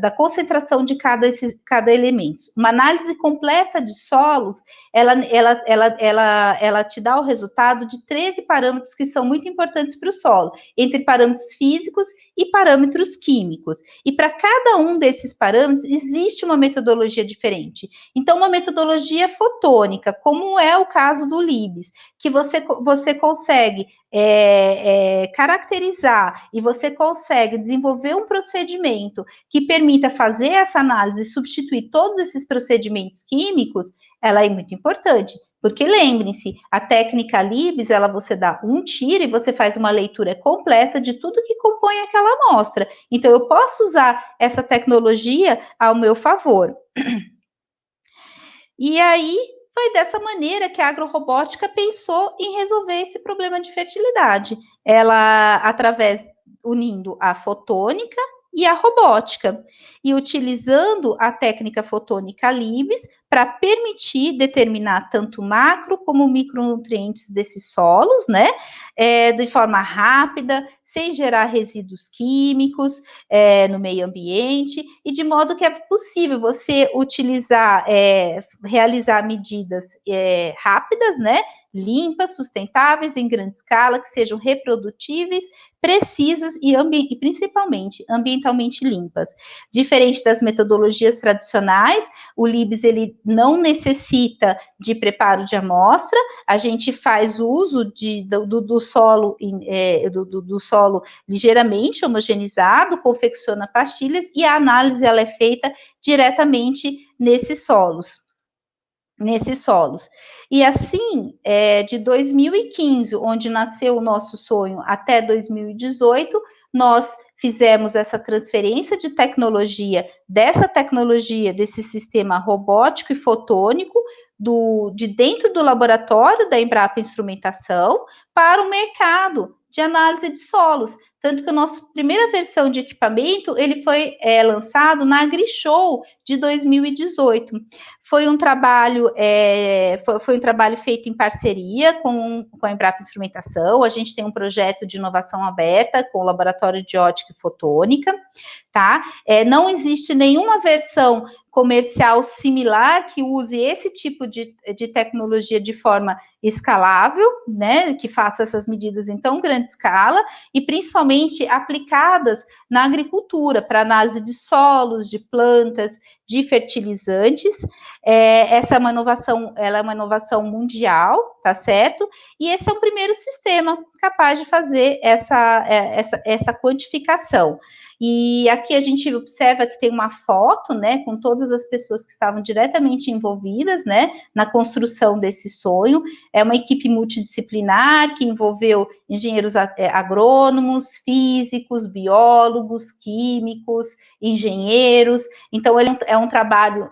da concentração de cada elemento. Uma análise completa de solos, ela te dá o resultado de 13 parâmetros que são muito importantes para o solo, entre parâmetros físicos e parâmetros químicos. E para cada um desses parâmetros, existe uma metodologia diferente. Então, uma metodologia fotônica, como é o caso do Libes, que você consegue caracterizar e você consegue desenvolver um procedimento que permita fazer essa análise e substituir todos esses procedimentos químicos, ela é muito importante. Porque lembrem-se, a técnica Libes, você dá um tiro e você faz uma leitura completa de tudo que compõe aquela amostra. Então, eu posso usar essa tecnologia ao meu favor. E aí, foi dessa maneira que a agrorobótica pensou em resolver esse problema de fertilidade. Ela, unindo a fotônica e a robótica, e utilizando a técnica fotônica Libes para permitir determinar tanto macro como micronutrientes desses solos, né? de forma rápida, sem gerar resíduos químicos no meio ambiente, e de modo que é possível você utilizar, realizar medidas rápidas, né, limpas, sustentáveis, em grande escala, que sejam reprodutíveis, precisas e principalmente ambientalmente limpas. Diferente das metodologias tradicionais, o LIBS ele não necessita de preparo de amostra, a gente faz uso do solo, do solo ligeiramente homogeneizado, confecciona pastilhas e a análise ela é feita diretamente nesses solos. E assim, de 2015, onde nasceu o nosso sonho, até 2018, nós fizemos essa transferência de tecnologia, desse sistema robótico e fotônico, de dentro do laboratório da Embrapa Instrumentação, para o mercado de análise de solos. Tanto que a nossa primeira versão de equipamento, ele foi lançado na AgriShow de 2018. Foi um trabalho feito em parceria com a Embrapa Instrumentação. A gente tem um projeto de inovação aberta com o Laboratório de Ótica e Fotônica, tá? Não existe nenhuma versão comercial similar que use esse tipo de tecnologia de forma escalável, né, que faça essas medidas em tão grande escala e principalmente aplicadas na agricultura, para análise de solos, de plantas, de fertilizantes. Essa é uma inovação, ela é uma inovação mundial, tá certo? E esse é o primeiro sistema capaz de fazer essa quantificação. E aqui a gente observa que tem uma foto, né, com todas as pessoas que estavam diretamente envolvidas, né, na construção desse sonho. É uma equipe multidisciplinar que envolveu engenheiros agrônomos, físicos, biólogos, químicos, engenheiros. Então, ele é um trabalho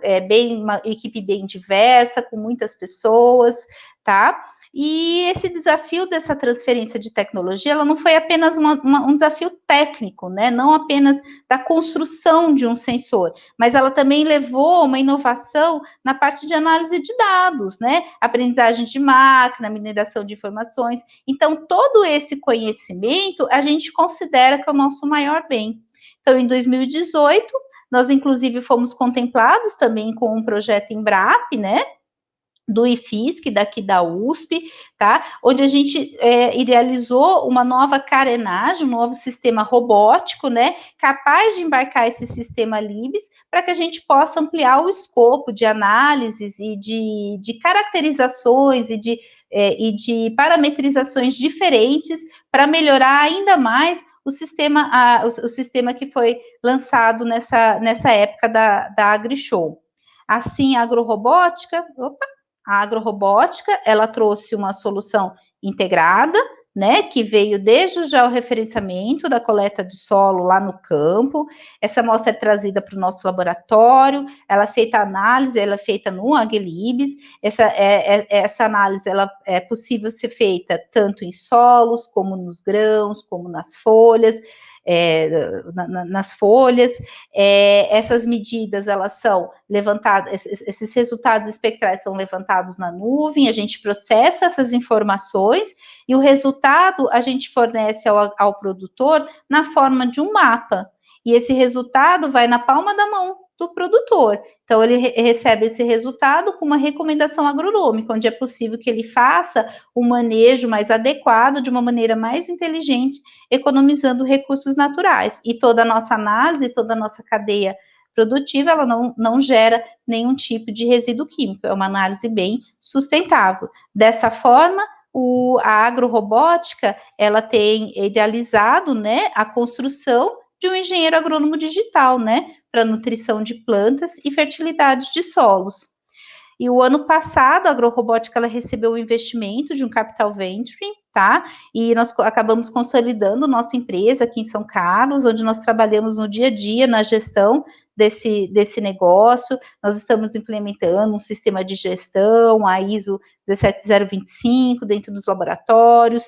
uma equipe bem diversa, com muitas pessoas, tá? E esse desafio dessa transferência de tecnologia, ela não foi apenas um desafio técnico, né? Não apenas da construção de um sensor, mas ela também levou uma inovação na parte de análise de dados, né? Aprendizagem de máquina, mineração de informações. Então, todo esse conhecimento a gente considera que é o nosso maior bem. Então, em 2018, nós inclusive fomos contemplados também com um projeto Embrapa, né? Do IFSC, daqui da USP, tá? Onde a gente idealizou uma nova carenagem, um novo sistema robótico, né? Capaz de embarcar esse sistema LIBS para que a gente possa ampliar o escopo de análises e de caracterizações e de parametrizações diferentes para melhorar ainda mais o sistema que foi lançado nessa época da AgriShow. Assim, a agrorobótica, ela trouxe uma solução integrada, né, que veio desde o georreferenciamento da coleta de solo lá no campo. Essa amostra é trazida para o nosso laboratório, ela é feita a análise, ela é feita no AgLibs. Essa análise ela é possível ser feita tanto em solos, como nos grãos, como nas folhas. Essas medidas, elas são levantadas, esses resultados espectrais são levantados na nuvem, a gente processa essas informações e o resultado a gente fornece ao produtor na forma de um mapa, e esse resultado vai na palma da mão do produtor. Então, ele recebe esse resultado com uma recomendação agronômica, onde é possível que ele faça um manejo mais adequado, de uma maneira mais inteligente, economizando recursos naturais. E toda a nossa análise, toda a nossa cadeia produtiva, ela não gera nenhum tipo de resíduo químico, é uma análise bem sustentável. Dessa forma, a agrorobótica, ela tem idealizado, né, a construção de um engenheiro agrônomo digital, né, para nutrição de plantas e fertilidade de solos. E o ano passado, a agrorobótica, ela recebeu um investimento de um capital venture, tá? E nós acabamos consolidando nossa empresa aqui em São Carlos, onde nós trabalhamos no dia a dia na gestão desse negócio. Nós estamos implementando um sistema de gestão, a ISO 17025, dentro dos laboratórios,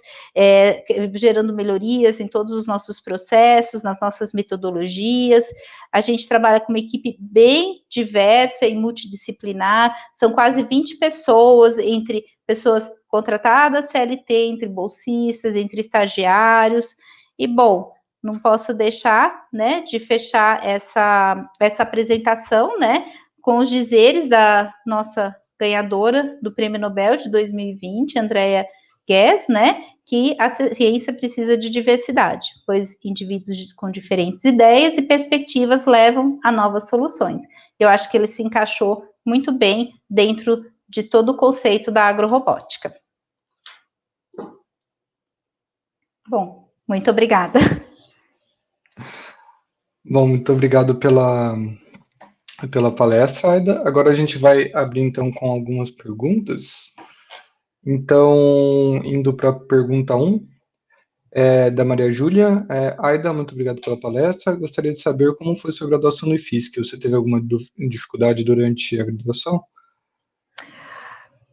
gerando melhorias em todos os nossos processos, nas nossas metodologias. A gente trabalha com uma equipe bem diversa e multidisciplinar, são quase 20 pessoas, entre pessoas contratada, CLT entre bolsistas, entre estagiários, e bom, não posso deixar, né, de fechar essa apresentação, né, com os dizeres da nossa ganhadora do Prêmio Nobel de 2020, Andrea Ghez, né, que a ciência precisa de diversidade, pois indivíduos com diferentes ideias e perspectivas levam a novas soluções. Eu acho que ele se encaixou muito bem dentro de todo o conceito da agrorobótica. Bom, muito obrigada. Bom, muito obrigado pela palestra, Aida. Agora a gente vai abrir, então, com algumas perguntas. Então, indo para a pergunta 1, da Maria Júlia. Aida, muito obrigado pela palestra. Gostaria de saber como foi sua graduação no IFSC. Você teve alguma dificuldade durante a graduação?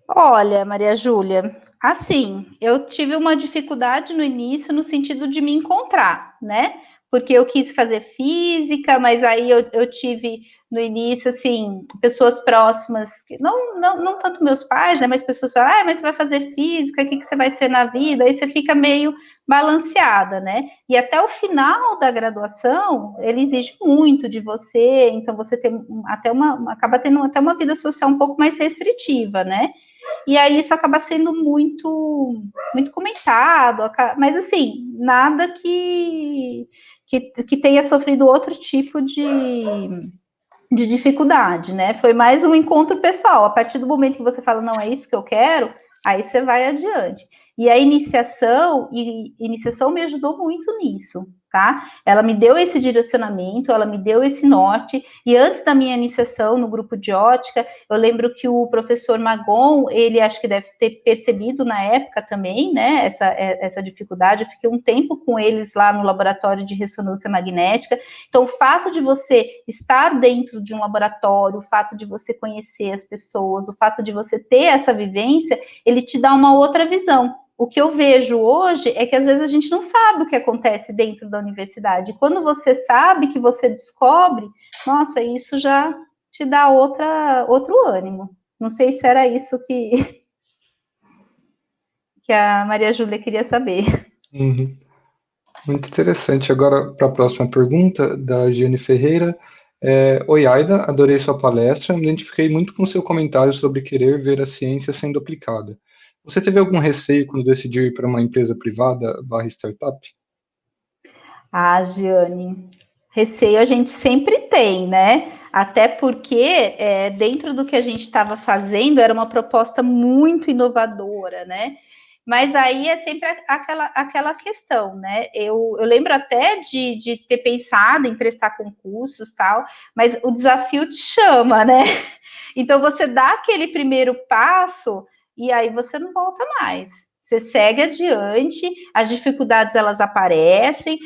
Olha, Maria Júlia, assim, eu tive uma dificuldade no início no sentido de me encontrar, né? Porque eu quis fazer física, mas aí eu tive no início, assim, pessoas próximas, que não tanto meus pais, né? Mas pessoas falam, mas você vai fazer física, o que você vai ser na vida? Aí você fica meio balanceada, né? E até o final da graduação, ele exige muito de você, então você tem até acaba tendo até uma vida social um pouco mais restritiva, né? E aí isso acaba sendo muito comentado, mas assim, nada que tenha sofrido outro tipo de dificuldade, né? Foi mais um encontro pessoal. A partir do momento que você fala, não, é isso que eu quero, aí você vai adiante. E a iniciação me ajudou muito nisso, tá? Ela me deu esse direcionamento, ela me deu esse norte, e antes da minha iniciação no grupo de ótica, eu lembro que o professor Magon, ele acho que deve ter percebido na época também, né, essa dificuldade. Eu fiquei um tempo com eles lá no laboratório de ressonância magnética. Então, o fato de você estar dentro de um laboratório, o fato de você conhecer as pessoas, o fato de você ter essa vivência, ele te dá uma outra visão. O que eu vejo hoje é que às vezes a gente não sabe o que acontece dentro da universidade. Quando você sabe, que você descobre, nossa, isso já te dá outro ânimo. Não sei se era isso que a Maria Júlia queria saber. Uhum. Muito interessante. Agora, para a próxima pergunta, da Giane Ferreira. Oi, Aida, adorei sua palestra. Me identifiquei muito com seu comentário sobre querer ver a ciência sendo aplicada. Você teve algum receio quando decidiu ir para uma empresa privada / startup? Ah, Giane, receio a gente sempre tem, né? Até porque dentro do que a gente estava fazendo era uma proposta muito inovadora, né? Mas aí é sempre aquela questão, né? Eu lembro até de ter pensado em prestar concursos e tal, mas o desafio te chama, né? Então você dá aquele primeiro passo e aí você não volta mais. Você segue adiante, as dificuldades elas aparecem,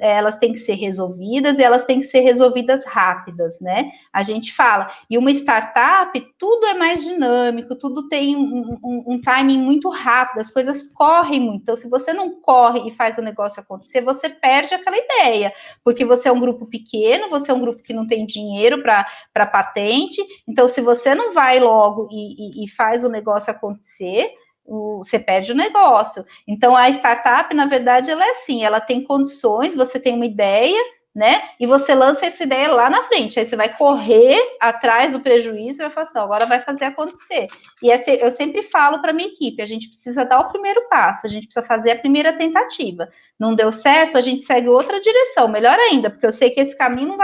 elas têm que ser resolvidas e elas têm que ser resolvidas rápidas, né? A gente fala, e uma startup, tudo é mais dinâmico, tudo tem um timing muito rápido, as coisas correm muito. Então, se você não corre e faz o negócio acontecer, você perde aquela ideia, porque você é um grupo pequeno, você é um grupo que não tem dinheiro para patente, então se você não vai logo e faz o negócio acontecer, você perde o negócio. Então, a startup, na verdade, ela é assim, ela tem condições, você tem uma ideia, né? E você lança essa ideia lá na frente, aí você vai correr atrás do prejuízo e vai falar assim, não, agora vai fazer acontecer. E eu sempre falo para minha equipe, a gente precisa dar o primeiro passo, a gente precisa fazer a primeira tentativa. Não deu certo, a gente segue outra direção, melhor ainda, porque eu sei que esse caminho não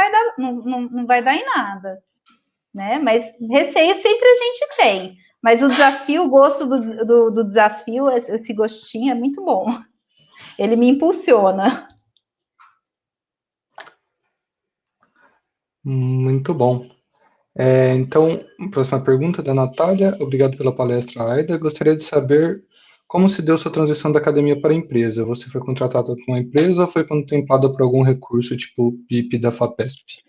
vai dar em nada, né? Mas receio sempre a gente tem. Mas o desafio, o gosto do desafio, esse gostinho é muito bom. Ele me impulsiona. Muito bom. Então, próxima pergunta da Natália. Obrigado pela palestra, Aida. Gostaria de saber como se deu sua transição da academia para a empresa. Você foi contratada por uma empresa ou foi contemplada por algum recurso, tipo o PIP da FAPESP?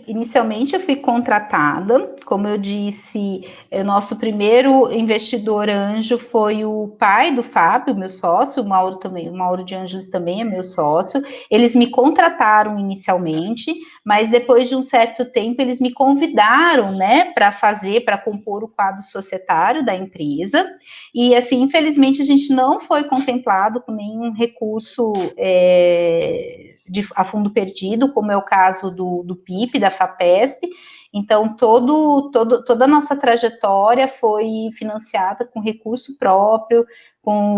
Inicialmente eu fui contratada, como eu disse, o nosso primeiro investidor anjo foi o pai do Fábio, meu sócio, o Mauro também, o Mauro de Ângeles também é meu sócio. Eles me contrataram inicialmente, mas depois de um certo tempo eles me convidaram, né, para compor o quadro societário da empresa. E assim, infelizmente a gente não foi contemplado com nenhum recurso a fundo perdido, como é o caso do PIP, da FAPESP. Então, toda a nossa trajetória foi financiada com recurso próprio,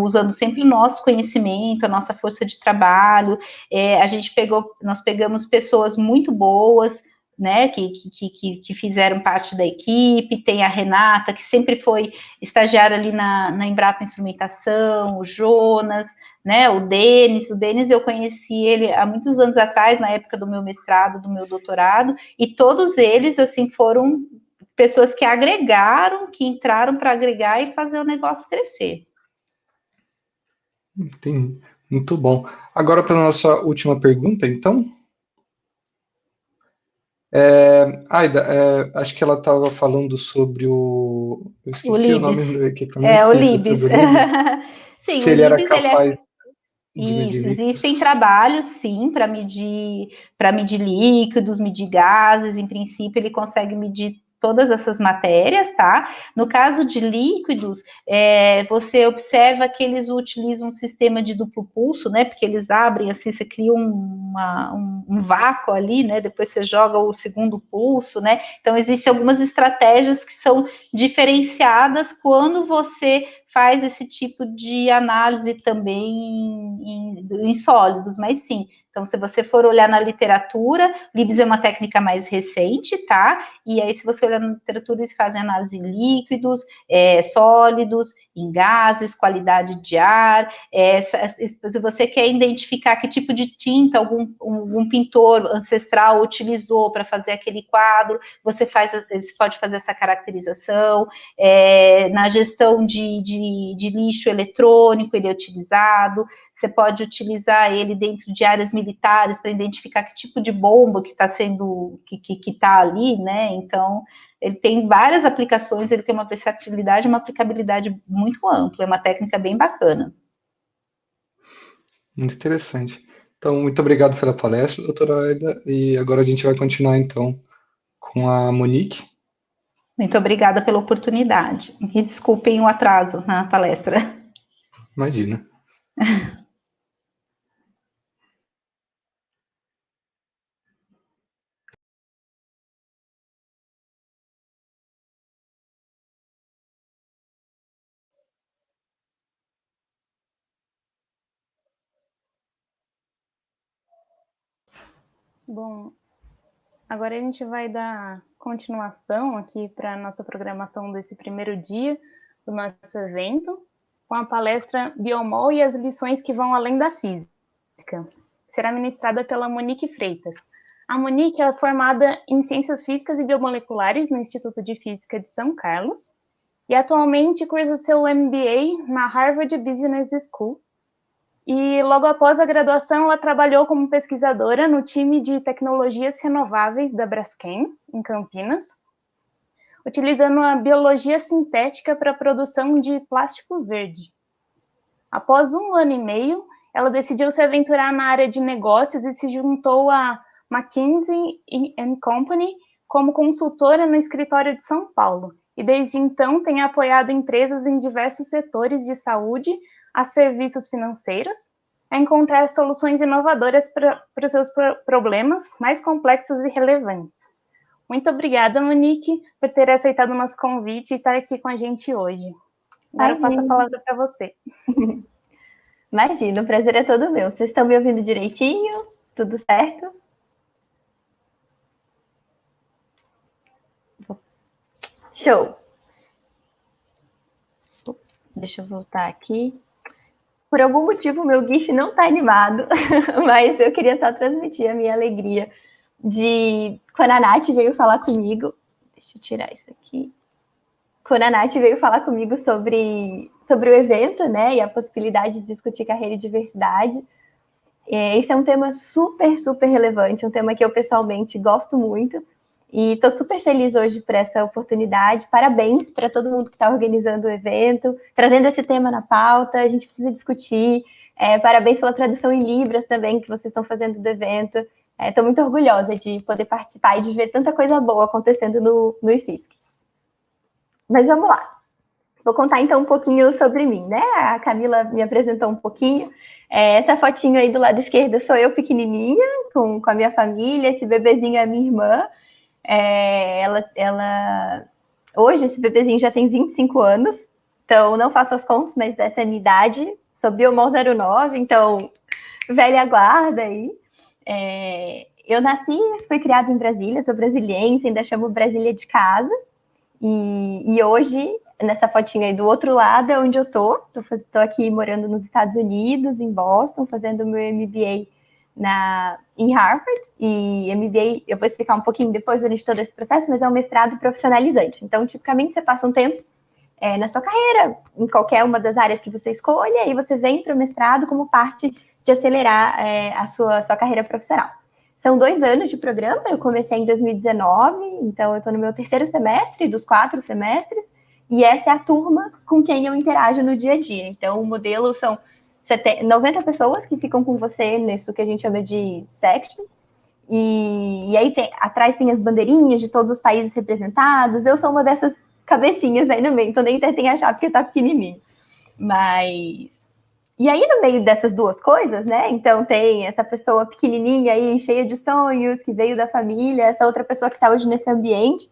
usando sempre o nosso conhecimento, a nossa força de trabalho. Nós pegamos pessoas muito boas, né, que fizeram parte da equipe. Tem a Renata, que sempre foi estagiária ali na Embrapa Instrumentação, o Jonas, né, o Denis eu conheci ele há muitos anos atrás, na época do meu mestrado, do meu doutorado, e todos eles, assim, foram pessoas que agregaram, que entraram para agregar e fazer o negócio crescer. Entendi. Muito bom. Agora para a nossa última pergunta, então. Aida, acho que ela estava falando sobre o. Eu esqueci o nome do equipamento. O Isso, Libes. sobre o Libes. Sim, Se o ele era Libes, capaz de medir Isso, líquidos. existem trabalhos, sim, para medir líquidos, medir gases. Em princípio, ele consegue medir todas essas matérias, tá? No caso de líquidos, você observa que eles utilizam um sistema de duplo pulso, né? Porque eles abrem assim, você cria um vácuo ali, né? Depois você joga o segundo pulso, né? Então, existem algumas estratégias que são diferenciadas quando você faz esse tipo de análise também em sólidos, mas sim. Então, se você for olhar na literatura, Libes é uma técnica mais recente, tá? E aí, se você olhar na literatura, eles fazem análise em líquidos, sólidos, em gases, qualidade de ar. Se você quer identificar que tipo de tinta algum pintor ancestral utilizou para fazer aquele quadro, você pode fazer essa caracterização. Na gestão de lixo eletrônico, ele é utilizado. Você pode utilizar ele dentro de áreas militares para identificar que tipo de bomba que está sendo, que está ali, né? Então, ele tem várias aplicações, ele tem uma versatilidade, uma aplicabilidade muito ampla, é uma técnica bem bacana. Muito interessante. Então, muito obrigado pela palestra, doutora Aida, e agora a gente vai continuar, então, com a Monique. Muito obrigada pela oportunidade. E desculpem o atraso na palestra. Imagina. Bom, agora a gente vai dar continuação aqui para a nossa programação desse primeiro dia do nosso evento, com a palestra Biomol e as lições que vão além da física. Será ministrada pela Monique Freitas. A Monique é formada em Ciências Físicas e Biomoleculares no Instituto de Física de São Carlos e atualmente cursa seu MBA na Harvard Business School. E logo após a graduação, ela trabalhou como pesquisadora no time de tecnologias renováveis da Braskem, em Campinas, utilizando a biologia sintética para a produção de plástico verde. Após 1 ano e meio, ela decidiu se aventurar na área de negócios e se juntou à McKinsey & Company como consultora no escritório de São Paulo. E desde então tem apoiado empresas em diversos setores de saúde a serviços financeiros, a encontrar soluções inovadoras para os seus problemas mais complexos e relevantes. Muito obrigada, Monique, por ter aceitado o nosso convite e estar aqui com a gente hoje. Agora eu passo a palavra para você. Imagina, o prazer é todo meu. Vocês estão me ouvindo direitinho? Tudo certo? Show! Ups, deixa eu voltar aqui. Por algum motivo, o meu GIF não está animado, mas eu queria só transmitir a minha alegria de quando a Nath veio falar comigo. Deixa eu tirar isso aqui. Quando a Nath veio falar comigo sobre o evento, né, e a possibilidade de discutir carreira e diversidade. Esse é um tema super, super relevante, um tema que eu pessoalmente gosto muito. E estou super feliz hoje por essa oportunidade. Parabéns para todo mundo que está organizando o evento, trazendo esse tema na pauta. A gente precisa discutir. Parabéns pela tradução em Libras também que vocês estão fazendo do evento. Estou muito orgulhosa de poder participar e de ver tanta coisa boa acontecendo no IFISC. Mas vamos lá. Vou contar então um pouquinho sobre mim, né? A Camila me apresentou um pouquinho. Essa fotinho aí do lado esquerdo sou eu pequenininha, com a minha família. Esse bebezinho é a minha irmã. Hoje esse bebezinho já tem 25 anos, então não faço as contas, mas essa é a minha idade. Sou Biomol 09, então velha guarda aí. Eu nasci, fui criada em Brasília, sou brasiliense, ainda chamo Brasília de casa. E hoje, nessa fotinha aí do outro lado, é onde eu tô. Tô aqui morando nos Estados Unidos, em Boston, fazendo meu MBA em Harvard. E MBA, eu vou explicar um pouquinho depois durante todo esse processo, mas é um mestrado profissionalizante. Então, tipicamente, você passa um tempo na sua carreira, em qualquer uma das áreas que você escolha, e você vem para o mestrado como parte de acelerar a sua carreira profissional. São 2 anos de programa, eu comecei em 2019, então eu estou no meu 3º semestre dos 4 semestres, e essa é a turma com quem eu interajo no dia a dia. Então, o modelo são 90 pessoas que ficam com você nisso que a gente chama de section, e aí atrás tem as bandeirinhas de todos os países representados. Eu sou uma dessas cabecinhas aí no meio, então nem tentei achar porque tá pequenininho. E aí, no meio dessas duas coisas, né? Então, tem essa pessoa pequenininha aí, cheia de sonhos, que veio da família, essa outra pessoa que está hoje nesse ambiente.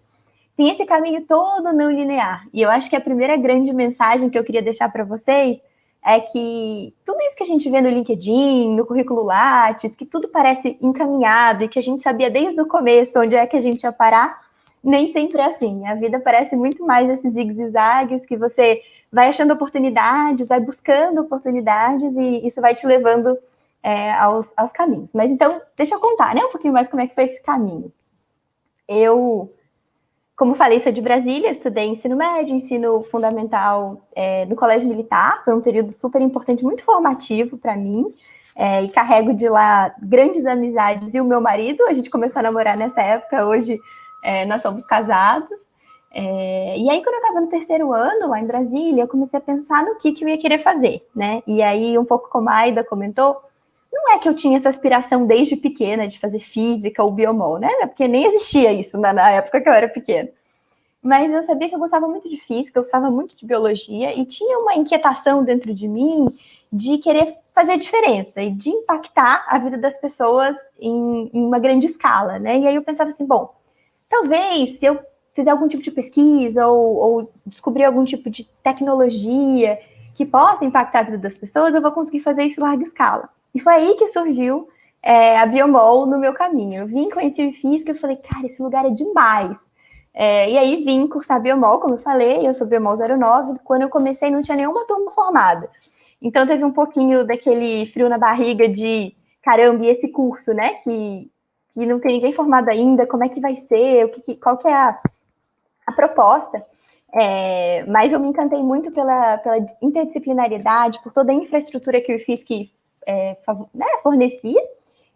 Tem esse caminho todo não linear. E eu acho que a primeira grande mensagem que eu queria deixar para vocês é que tudo isso que a gente vê no LinkedIn, no currículo Lattes, que tudo parece encaminhado e que a gente sabia desde o começo onde é que a gente ia parar, nem sempre é assim. A vida parece muito mais esses zigue-zagues que você vai achando oportunidades, vai buscando oportunidades e isso vai te levando aos caminhos. Mas então, deixa eu contar, né, um pouquinho mais como é que foi esse caminho. Eu, como falei, sou de Brasília, estudei ensino médio, ensino fundamental no Colégio Militar, foi um período super importante, muito formativo para mim, e carrego de lá grandes amizades e o meu marido, a gente começou a namorar nessa época, hoje nós somos casados. E aí, quando eu estava no 3º ano, lá em Brasília, eu comecei a pensar no que eu ia querer fazer, né? E aí, um pouco como a Aida comentou, não é que eu tinha essa aspiração desde pequena de fazer física ou biomol, né? Porque nem existia isso na época que eu era pequena. Mas eu sabia que eu gostava muito de física, eu gostava muito de biologia e tinha uma inquietação dentro de mim de querer fazer diferença e de impactar a vida das pessoas em uma grande escala, né? E aí eu pensava assim, bom, talvez se eu fizer algum tipo de pesquisa ou descobrir algum tipo de tecnologia que possa impactar a vida das pessoas, eu vou conseguir fazer isso em larga escala. E foi aí que surgiu a Biomol no meu caminho. Eu vim conhecer o física e falei, cara, esse lugar é demais. E aí vim cursar Biomol, como eu falei, eu sou Biomol 09, quando eu comecei não tinha nenhuma turma formada. Então teve um pouquinho daquele frio na barriga de, caramba, e esse curso, né, que não tem ninguém formado ainda, como é que vai ser, qual que é a proposta, mas eu me encantei muito pela interdisciplinariedade, por toda a infraestrutura que o IFISC fornecia,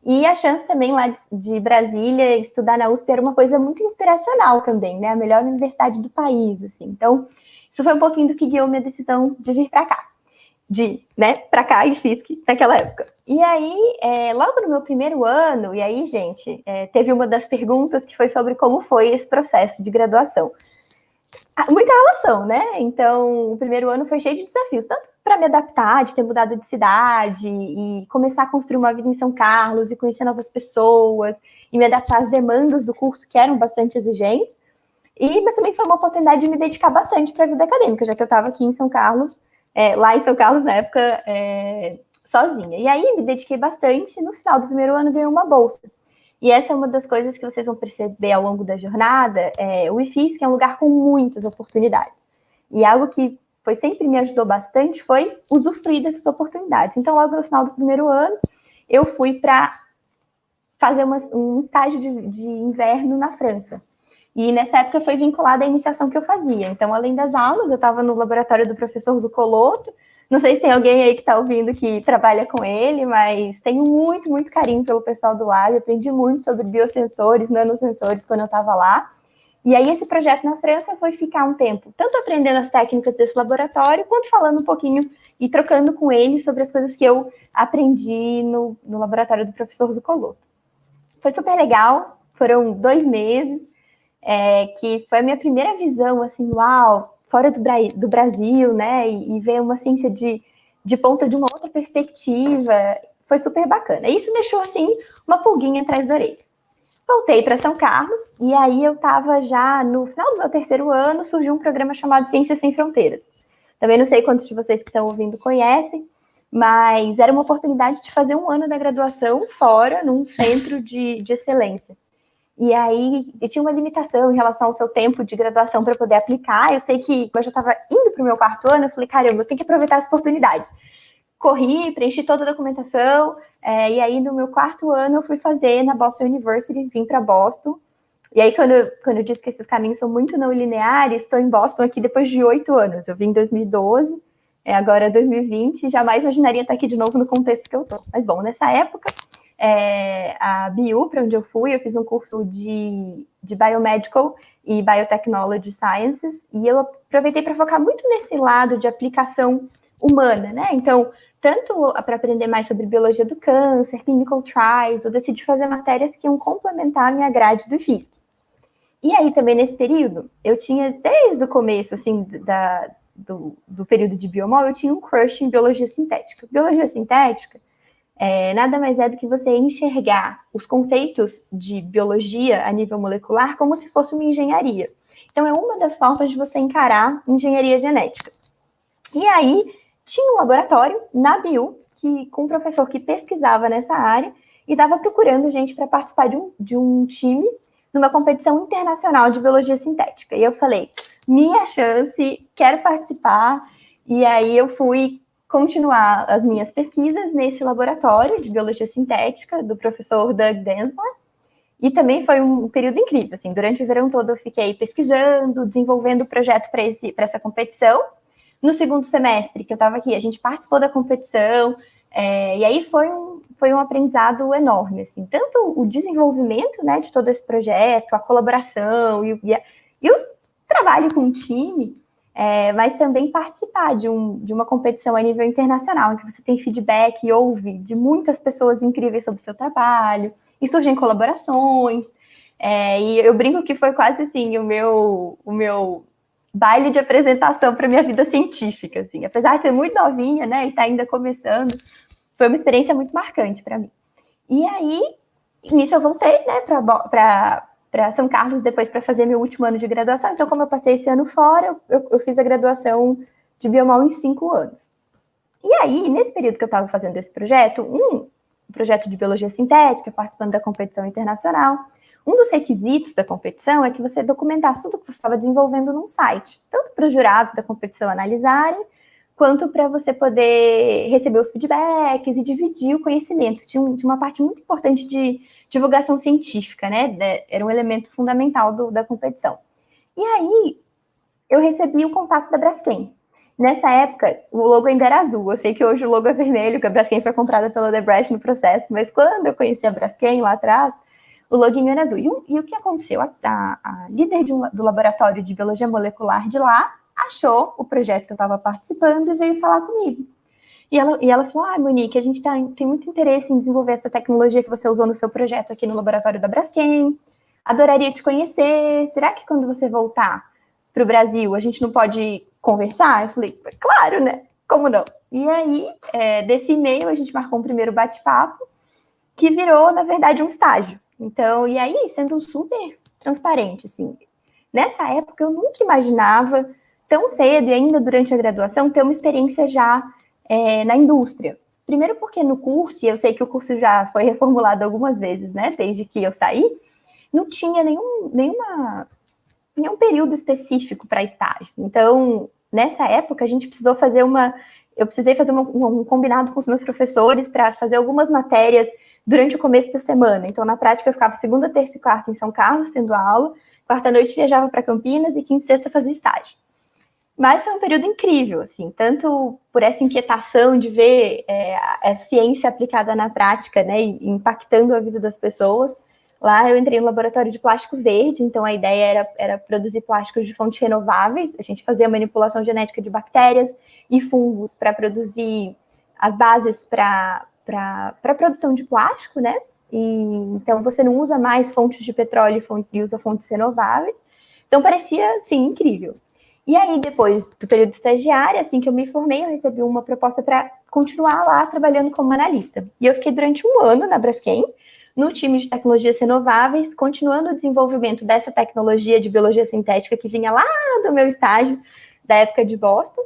e a chance também lá de Brasília, estudar na USP era uma coisa muito inspiracional também, né, a melhor universidade do país, assim. Então, isso foi um pouquinho do que guiou minha decisão de vir para cá, para cá e FISC naquela época. E aí, logo no meu 1º ano, e aí, gente, teve uma das perguntas que foi sobre como foi esse processo de graduação. Muita relação, né? Então, o 1º ano foi cheio de desafios, tanto para me adaptar, de ter mudado de cidade e começar a construir uma vida em São Carlos e conhecer novas pessoas e me adaptar às demandas do curso, que eram bastante exigentes, mas também foi uma oportunidade de me dedicar bastante para a vida acadêmica, já que eu estava aqui em São Carlos, lá em São Carlos, na época, sozinha. E aí, me dediquei bastante, no final do 1º ano, ganhei uma bolsa. E essa é uma das coisas que vocês vão perceber ao longo da jornada. O IFISC é um lugar com muitas oportunidades. E algo que sempre me ajudou bastante foi usufruir dessas oportunidades. Então, logo no final do 1º ano, eu fui para fazer um estágio de inverno na França. E nessa época foi vinculada à iniciação que eu fazia. Então, além das aulas, eu estava no laboratório do professor Zucoloto, Não sei se tem alguém aí que está ouvindo que trabalha com ele, mas tenho muito, muito carinho pelo pessoal do Lab. Aprendi muito sobre biosensores, nanosensores quando eu estava lá. E aí esse projeto na França foi ficar um tempo, tanto aprendendo as técnicas desse laboratório, quanto falando um pouquinho e trocando com ele sobre as coisas que eu aprendi no laboratório do professor Zuccolotto. Foi super legal, foram 2 meses, que foi a minha primeira visão, assim, uau, fora do Brasil, né, e ver uma ciência de ponta de uma outra perspectiva, foi super bacana. E isso deixou, assim, uma pulguinha atrás da orelha. Voltei para São Carlos, e aí eu estava já no final do meu 3º ano, surgiu um programa chamado Ciências Sem Fronteiras. Também não sei quantos de vocês que estão ouvindo conhecem, mas era uma oportunidade de fazer 1 ano da graduação fora, num centro de excelência. E aí, eu tinha uma limitação em relação ao seu tempo de graduação para poder aplicar. Eu sei que, quando eu já estava indo para o meu 4º ano, eu falei, caramba, eu tenho que aproveitar essa oportunidade. Corri, preenchi toda a documentação, e aí no meu 4º ano eu fui fazer na Boston University, vim para Boston. E aí, quando eu disse que esses caminhos são muito não lineares, estou em Boston aqui depois de 8 anos. Eu vim em 2012, agora é 2020, jamais imaginaria estar aqui de novo no contexto que eu estou. Mas, bom, nessa época, a BU, para onde eu fui, eu fiz um curso de Biomedical e Biotechnology Sciences, e eu aproveitei para focar muito nesse lado de aplicação humana, né? Então, tanto para aprender mais sobre biologia do câncer, clinical trials, eu decidi fazer matérias que iam complementar a minha grade do FISC. E aí, também, nesse período, eu tinha, desde o começo, assim, do período de biomol, eu tinha um crush em biologia sintética. Biologia sintética nada mais é do que você enxergar os conceitos de biologia a nível molecular como se fosse uma engenharia. Então, é uma das formas de você encarar engenharia genética. E aí, tinha um laboratório na BU, com um professor que pesquisava nessa área e estava procurando gente para participar de um time numa competição internacional de biologia sintética. E eu falei, minha chance, quero participar. E aí eu fui continuar as minhas pesquisas nesse laboratório de biologia sintética do professor Doug Densmore. E também foi um período incrível, assim, durante o verão todo eu fiquei pesquisando, desenvolvendo o projeto para essa competição. No 2º semestre que eu estava aqui, a gente participou da competição, e aí foi um aprendizado enorme, assim, tanto o desenvolvimento, né, de todo esse projeto, a colaboração e o trabalho com o time, mas também participar de uma competição a nível internacional, em que você tem feedback e ouve de muitas pessoas incríveis sobre o seu trabalho, e surgem colaborações, e eu brinco que foi quase assim o meu baile de apresentação para minha vida científica, assim, apesar de ser muito novinha, né, e tá ainda começando, foi uma experiência muito marcante para mim. E aí, nisso eu voltei, né, para São Carlos depois para fazer meu último ano de graduação. Então, como eu passei esse ano fora, eu fiz a graduação de biomol em 5 anos. E aí, nesse período que eu estava fazendo esse projeto, um projeto de biologia sintética, participando da competição internacional, um dos requisitos da competição é que você documentasse tudo que você estava desenvolvendo num site, tanto para os jurados da competição analisarem, quanto para você poder receber os feedbacks e dividir o conhecimento. Tinha uma parte muito importante de divulgação científica, né? Era um elemento fundamental da competição. E aí, eu recebi o contato da Braskem. Nessa época, o logo ainda era azul. Eu sei que hoje o logo é vermelho, que a Braskem foi comprada pela Odebrecht no processo, mas quando eu conheci a Braskem lá atrás, o loginho era azul. E o que aconteceu? A líder do laboratório de biologia molecular de lá achou o projeto que eu estava participando e veio falar comigo. E ela falou, Monique, a gente tem muito interesse em desenvolver essa tecnologia que você usou no seu projeto aqui no laboratório da Braskem. Adoraria te conhecer. Será que quando você voltar para o Brasil, a gente não pode conversar? Eu falei, claro, né? Como não? E aí, desse e-mail, a gente marcou um primeiro bate-papo, que virou, na verdade, um estágio. Então, e aí, sendo super transparente, assim, nessa época eu nunca imaginava, tão cedo e ainda durante a graduação, ter uma experiência já na indústria. Primeiro porque no curso, e eu sei que o curso já foi reformulado algumas vezes, né, desde que eu saí, não tinha nenhum período específico para estágio. Então, nessa época, a gente precisou fazer eu precisei fazer um combinado com os meus professores para fazer algumas matérias durante o começo da semana. Então, na prática, eu ficava segunda, terça e quarta em São Carlos, tendo aula, quarta-noite viajava para Campinas e quinta e sexta fazia estágio. Mas foi um período incrível, assim, tanto por essa inquietação de ver a ciência aplicada na prática, né, e impactando a vida das pessoas. Lá eu entrei no laboratório de plástico verde, então a ideia era produzir plásticos de fontes renováveis. A gente fazia manipulação genética de bactérias e fungos para produzir as bases para a produção de plástico, né? E, então você não usa mais fontes de petróleo e usa fontes renováveis. Então parecia, assim, incrível. E aí, depois do período estagiário, assim que eu me formei, eu recebi uma proposta para continuar lá trabalhando como analista. E eu fiquei durante um ano na Braskem, no time de tecnologias renováveis, continuando o desenvolvimento dessa tecnologia de biologia sintética que vinha lá do meu estágio, da época de Boston,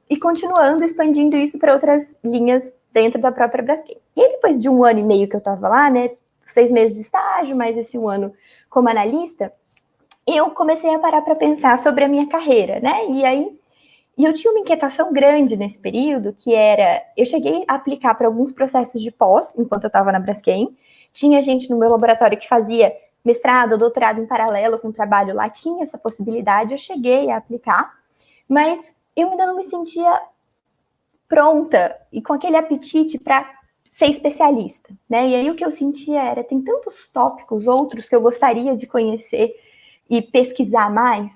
e continuando expandindo isso para outras linhas dentro da própria Braskem. E aí, depois de um ano e meio que eu estava lá, né, 6 meses de estágio, mais esse um ano como analista, eu comecei a parar para pensar sobre a minha carreira, né? E eu tinha uma inquietação grande nesse período, que era, eu cheguei a aplicar para alguns processos de pós, enquanto eu estava na Braskem, tinha gente no meu laboratório que fazia mestrado ou doutorado em paralelo com o trabalho lá, tinha essa possibilidade, eu cheguei a aplicar, mas eu ainda não me sentia pronta e com aquele apetite para ser especialista, né? E aí o que eu sentia era, tem tantos tópicos outros que eu gostaria de conhecer e pesquisar mais,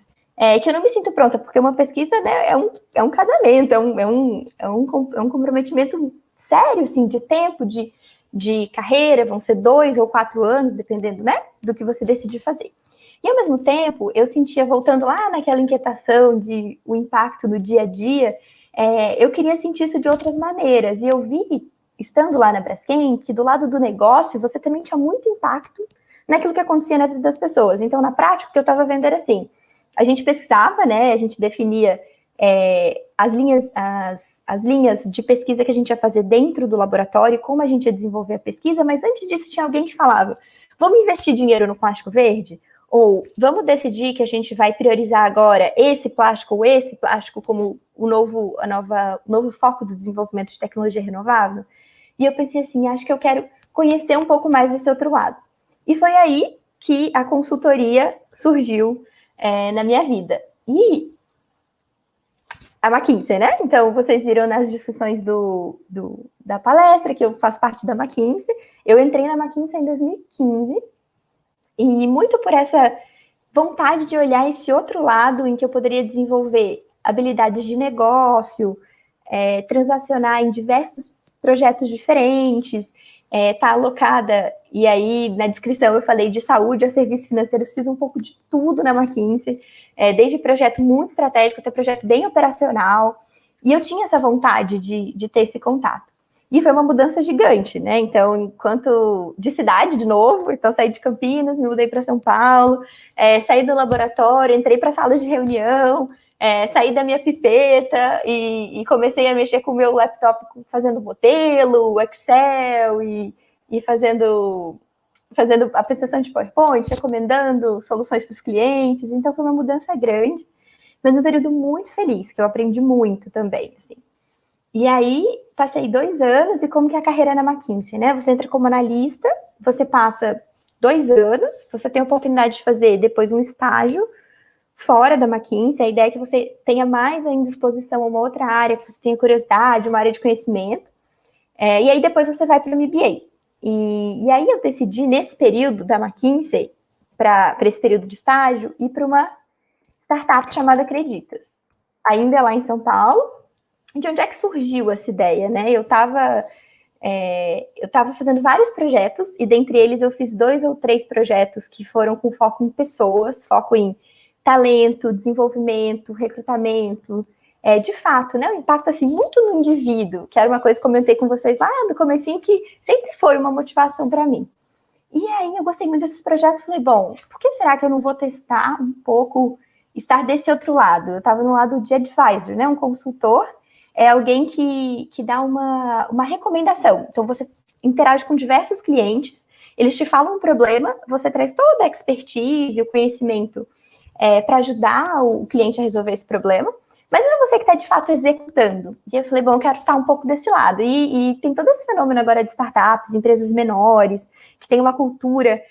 que eu não me sinto pronta, porque uma pesquisa, né, é um casamento, é um comprometimento sério, assim, de tempo, de carreira, vão ser 2 ou 4 anos, dependendo, né, do que você decidir fazer. E, ao mesmo tempo, eu sentia, voltando lá naquela inquietação de o impacto no dia a dia, eu queria sentir isso de outras maneiras, e eu vi, estando lá na Braskem, que do lado do negócio, você também tinha muito impacto naquilo que acontecia na vida das pessoas. Então, na prática, o que eu estava vendo era assim, a gente pesquisava, né, a gente definia as linhas de pesquisa que a gente ia fazer dentro do laboratório, como a gente ia desenvolver a pesquisa, mas antes disso tinha alguém que falava, vamos investir dinheiro no plástico verde? Ou vamos decidir que a gente vai priorizar agora esse plástico ou esse plástico como o novo foco do desenvolvimento de tecnologia renovável? E eu pensei assim, acho que eu quero conhecer um pouco mais desse outro lado. E foi aí que a consultoria surgiu na minha vida. E a McKinsey, né? Então, vocês viram nas discussões da palestra que eu faço parte da McKinsey. Eu entrei na McKinsey em 2015 e muito por essa vontade de olhar esse outro lado em que eu poderia desenvolver habilidades de negócio, transacionar em diversos projetos diferentes, tá alocada, e aí na descrição eu falei de saúde a serviços financeiros, fiz um pouco de tudo na McKinsey, desde projeto muito estratégico até projeto bem operacional, e eu tinha essa vontade de ter esse contato. E foi uma mudança gigante, né? Então, enquanto de cidade de novo, então saí de Campinas, me mudei para São Paulo, saí do laboratório, entrei para salas de reunião, saí da minha pipeta e comecei a mexer com o meu laptop fazendo modelo, Excel e fazendo a apresentação de PowerPoint, recomendando soluções para os clientes. Então foi uma mudança grande, mas um período muito feliz, que eu aprendi muito também, assim. E aí, passei 2 anos, e como que é a carreira na McKinsey, né? Você entra como analista, você passa 2 anos, você tem a oportunidade de fazer depois um estágio fora da McKinsey, a ideia é que você tenha mais ainda exposição a uma outra área, que você tenha curiosidade, uma área de conhecimento, e aí depois você vai para o MBA. E aí eu decidi, nesse período da McKinsey, para esse período de estágio, ir para uma startup chamada Acreditas, ainda lá em São Paulo. De onde é que surgiu essa ideia, né? Eu estava fazendo vários projetos, e dentre eles eu fiz 2 ou 3 projetos que foram com foco em pessoas, foco em talento, desenvolvimento, recrutamento, de fato, né? O impacto, assim, muito no indivíduo, que era uma coisa que eu comentei com vocês lá no comecinho, que sempre foi uma motivação para mim. E aí eu gostei muito desses projetos, falei, bom, por que será que eu não vou testar um pouco, estar desse outro lado? Eu estava no lado de advisor, né? Um consultor, alguém que dá uma recomendação. Então, você interage com diversos clientes, eles te falam um problema, você traz toda a expertise, o conhecimento para ajudar o cliente a resolver esse problema, mas não é você que está, de fato, executando. E eu falei, bom, eu quero estar um pouco desse lado. E tem todo esse fenômeno agora de startups, empresas menores, que tem uma cultura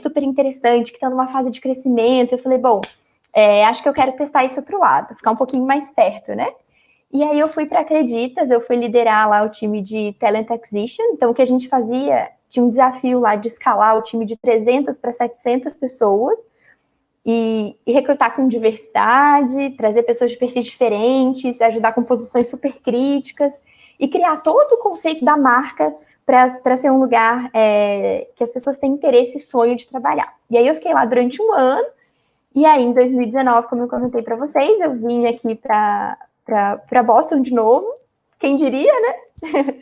super interessante, que estão numa fase de crescimento. Eu falei, bom, acho que eu quero testar esse outro lado, ficar um pouquinho mais perto, né? E aí eu fui para Acreditas, eu fui liderar lá o time de Talent Acquisition. Então, o que a gente fazia, tinha um desafio lá de escalar o time de 300 para 700 pessoas e recrutar com diversidade, trazer pessoas de perfis diferentes, ajudar com posições super críticas e criar todo o conceito da marca para ser um lugar que as pessoas têm interesse e sonho de trabalhar. E aí eu fiquei lá durante um ano, e aí em 2019, como eu comentei para vocês, eu vim aqui para Boston de novo, quem diria, né?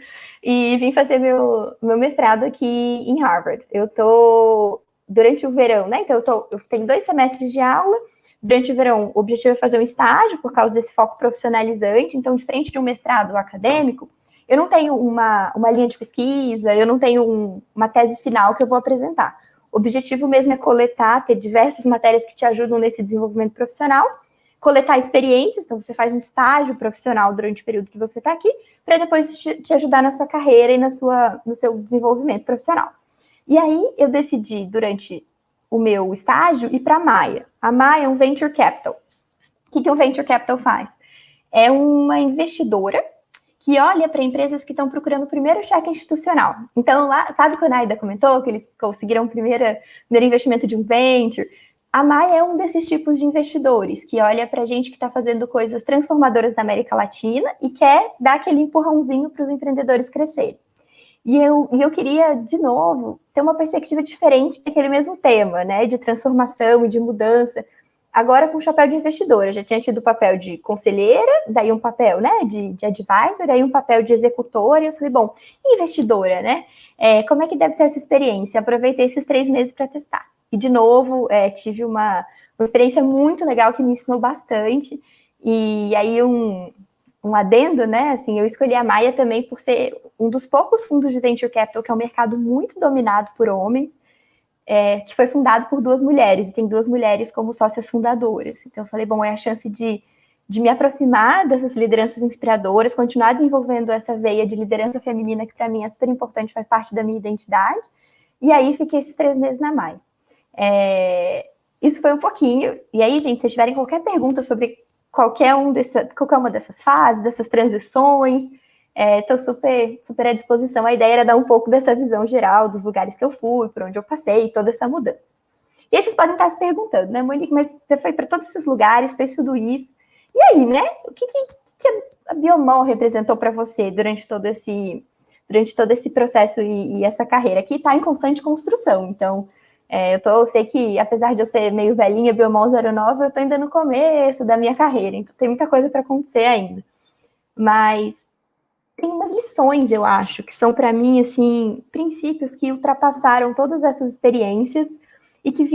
E vim fazer meu mestrado aqui em Harvard. Eu tô durante o verão, né? Então eu tenho 2 semestres de aula. Durante o verão, o objetivo é fazer um estágio por causa desse foco profissionalizante. Então, diferente de um mestrado acadêmico, eu não tenho uma linha de pesquisa, eu não tenho uma tese final que eu vou apresentar. O objetivo mesmo é coletar, ter diversas matérias que te ajudam nesse desenvolvimento profissional, coletar experiências, então você faz um estágio profissional durante o período que você está aqui, para depois te ajudar na sua carreira e no seu desenvolvimento profissional. E aí eu decidi, durante o meu estágio, ir para a Maia. A Maia é um Venture Capital. O que um Venture Capital faz? É uma investidora que olha para empresas que estão procurando o primeiro cheque institucional. Então, lá, sabe quando a Aida comentou que eles conseguiram o primeiro investimento de um venture? A Maia é um desses tipos de investidores que olha para a gente que está fazendo coisas transformadoras na América Latina e quer dar aquele empurrãozinho para os empreendedores crescerem. E eu queria, de novo, ter uma perspectiva diferente daquele mesmo tema, né, de transformação e de mudança, agora com o chapéu de investidora. Eu já tinha tido o papel de conselheira, daí um papel, né, de advisor, daí um papel de executora, e eu falei, bom, investidora, né, como é que deve ser essa experiência? Aproveitei esses 3 meses para testar. E, de novo, tive uma experiência muito legal que me ensinou bastante, e aí um adendo, né, assim, eu escolhi a Maia também por ser um dos poucos fundos de Venture Capital que é um mercado muito dominado por homens, que foi fundado por 2 mulheres, e tem 2 mulheres como sócias fundadoras. Então eu falei, bom, é a chance de me aproximar dessas lideranças inspiradoras, continuar desenvolvendo essa veia de liderança feminina, que para mim é super importante, faz parte da minha identidade, e aí fiquei esses 3 meses na Maia. Isso foi um pouquinho, e aí, gente, se vocês tiverem qualquer pergunta sobre qualquer uma dessas fases, dessas transições, estou super à disposição. A ideia era dar um pouco dessa visão geral dos lugares que eu fui, por onde eu passei, toda essa mudança. E aí vocês podem estar se perguntando, né, Monique, mas você foi para todos esses lugares, fez tudo isso, e aí, né, o que a Biomol representou para você durante todo esse processo e essa carreira, que está em constante construção? Então, eu sei que, apesar de eu ser meio velhinha, Biomol 09, eu estou ainda no começo da minha carreira, então tem muita coisa para acontecer ainda. Mas tem umas lições, eu acho, que são para mim, assim, princípios que ultrapassaram todas essas experiências e que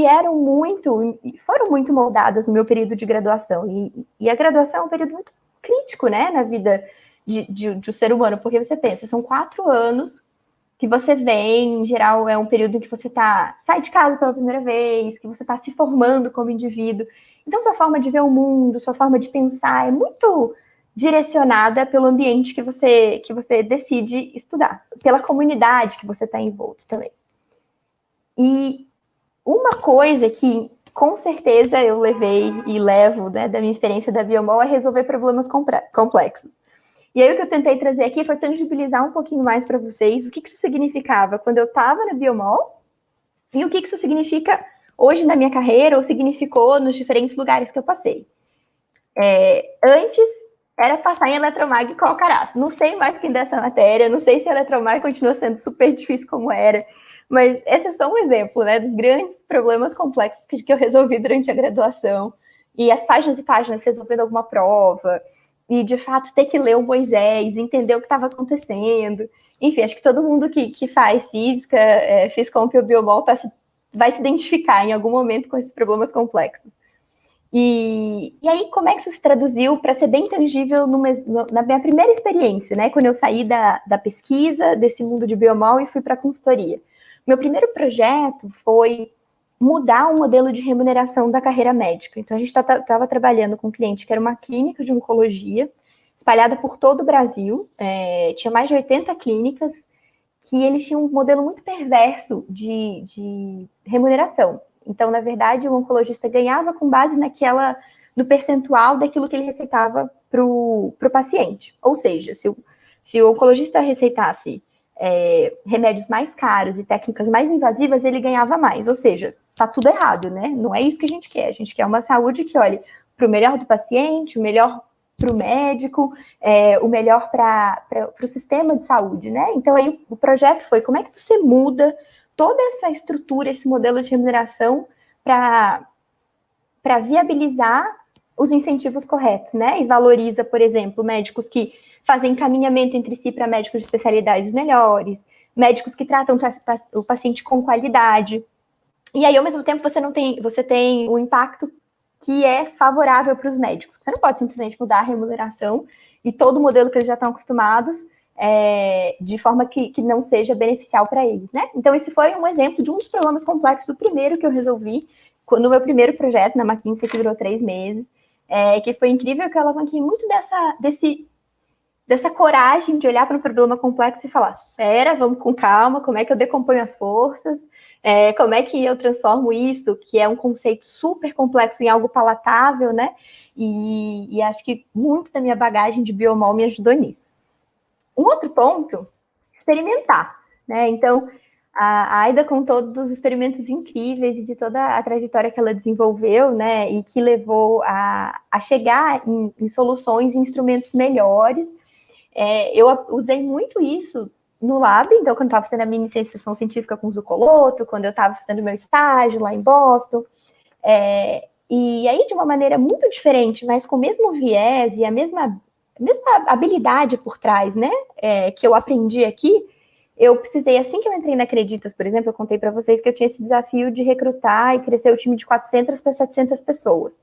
foram muito moldadas no meu período de graduação. E a graduação é um período muito crítico, né, na vida de um ser humano, porque você pensa, são 4 anos que você vem, em geral, é um período em que você sai de casa pela primeira vez, que você está se formando como indivíduo. Então, sua forma de ver o mundo, sua forma de pensar é muito direcionada pelo ambiente que você decide estudar, pela comunidade que você está envolto também. E uma coisa que, com certeza, eu levei e levo, né, da minha experiência da Biomol é resolver problemas complexos. E aí o que eu tentei trazer aqui foi tangibilizar um pouquinho mais para vocês o que isso significava quando eu estava na Biomol e o que isso significa hoje na minha carreira ou significou nos diferentes lugares que eu passei. Antes era passar em Eletromag com Alcaraz. Não sei mais quem dessa matéria, não sei se a Eletromag continua sendo super difícil como era, mas esse é só um exemplo, né, dos grandes problemas complexos que eu resolvi durante a graduação. E as páginas e páginas resolvendo alguma prova, e, de fato, ter que ler o Moisés, entender o que estava acontecendo. Enfim, acho que todo mundo que faz física, Fiscomp ou Biomol, vai se identificar em algum momento com esses problemas complexos. E aí, como é que isso se traduziu para ser bem tangível na minha primeira experiência, né? Quando eu saí da pesquisa, desse mundo de Biomol e fui para a consultoria. Meu primeiro projeto foi mudar o modelo de remuneração da carreira médica. Então, a gente estava trabalhando com um cliente que era uma clínica de oncologia, espalhada por todo o Brasil, tinha mais de 80 clínicas, que eles tinham um modelo muito perverso de remuneração. Então, na verdade, o oncologista ganhava com base no percentual daquilo que ele receitava para o paciente. Ou seja, se o oncologista receitasse remédios mais caros e técnicas mais invasivas, ele ganhava mais. Ou seja, tá tudo errado, né? Não é isso que a gente quer. A gente quer uma saúde que olhe para o melhor do paciente, o melhor para o médico, o melhor para o sistema de saúde, né? Então, aí o projeto foi como é que você muda toda essa estrutura, esse modelo de remuneração para viabilizar os incentivos corretos, né? E valoriza, por exemplo, médicos que fazem encaminhamento entre si para médicos de especialidades melhores, médicos que tratam o paciente com qualidade. E aí, ao mesmo tempo, você tem o impacto que é favorável para os médicos. Você não pode simplesmente mudar a remuneração e todo o modelo que eles já estão acostumados de forma que não seja beneficial para eles, né? Então, esse foi um exemplo de um dos problemas complexos, o primeiro que eu resolvi no meu primeiro projeto na McKinsey, que durou 3 meses, que foi incrível, que eu alavanquei muito dessa coragem de olhar para um problema complexo e falar, vamos com calma, como é que eu decomponho as forças, como é que eu transformo isso, que é um conceito super complexo, em algo palatável, né? E acho que muito da minha bagagem de biomol me ajudou nisso. Um outro ponto, experimentar, né? Então, a Aida, com todos os experimentos incríveis e de toda a trajetória que ela desenvolveu, né, e que levou a chegar em soluções e instrumentos melhores, eu usei muito isso no lab, então, quando eu estava fazendo a minha iniciação científica com o Zucoloto, quando eu estava fazendo meu estágio lá em Boston, e aí de uma maneira muito diferente, mas com o mesmo viés e a mesma habilidade por trás, né, que eu aprendi aqui, eu precisei, assim que eu entrei na Acreditas, por exemplo, eu contei para vocês que eu tinha esse desafio de recrutar e crescer o time de 400 para 700 pessoas.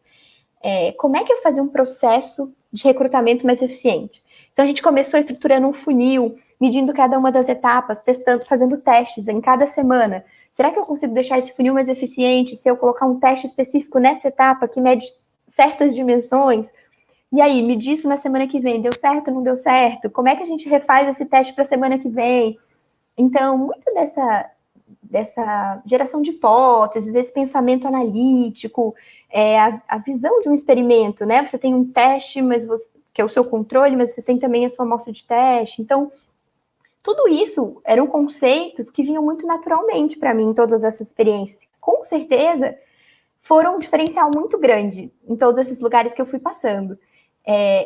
Como é que eu fazia um processo de recrutamento mais eficiente? Então, a gente começou estruturando um funil, medindo cada uma das etapas, testando, fazendo testes em cada semana. Será que eu consigo deixar esse funil mais eficiente se eu colocar um teste específico nessa etapa que mede certas dimensões? E aí, medir isso na semana que vem, deu certo, não deu certo? Como é que a gente refaz esse teste para a semana que vem? Então, muito dessa geração de hipóteses, esse pensamento analítico, a visão de um experimento, né? Você tem um teste, que é o seu controle, mas você tem também a sua amostra de teste. Então, tudo isso eram conceitos que vinham muito naturalmente para mim em todas essas experiências. Com certeza, foram um diferencial muito grande em todos esses lugares que eu fui passando.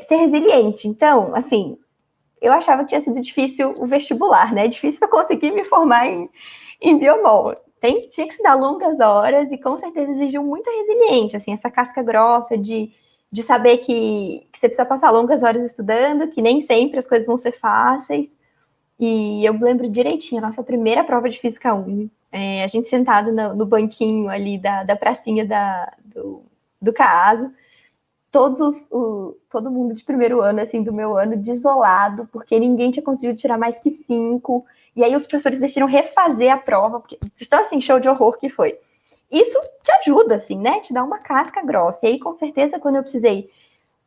Ser resiliente. Então, assim, eu achava que tinha sido difícil o vestibular, né? Difícil para conseguir me formar em biomol. Tinha que estudar longas horas e com certeza exigiu muita resiliência, assim, essa casca grossa de saber que você precisa passar longas horas estudando, que nem sempre as coisas vão ser fáceis. E eu lembro direitinho, a nossa primeira prova de Física 1, a gente sentado no banquinho ali da pracinha do CAASO, todo mundo de primeiro ano, assim, do meu ano, desolado, porque ninguém tinha conseguido tirar mais que 5, e aí os professores decidiram refazer a prova, porque, então, assim, show de horror que foi. Isso te ajuda, assim, né, te dá uma casca grossa, e aí, com certeza, quando eu precisei,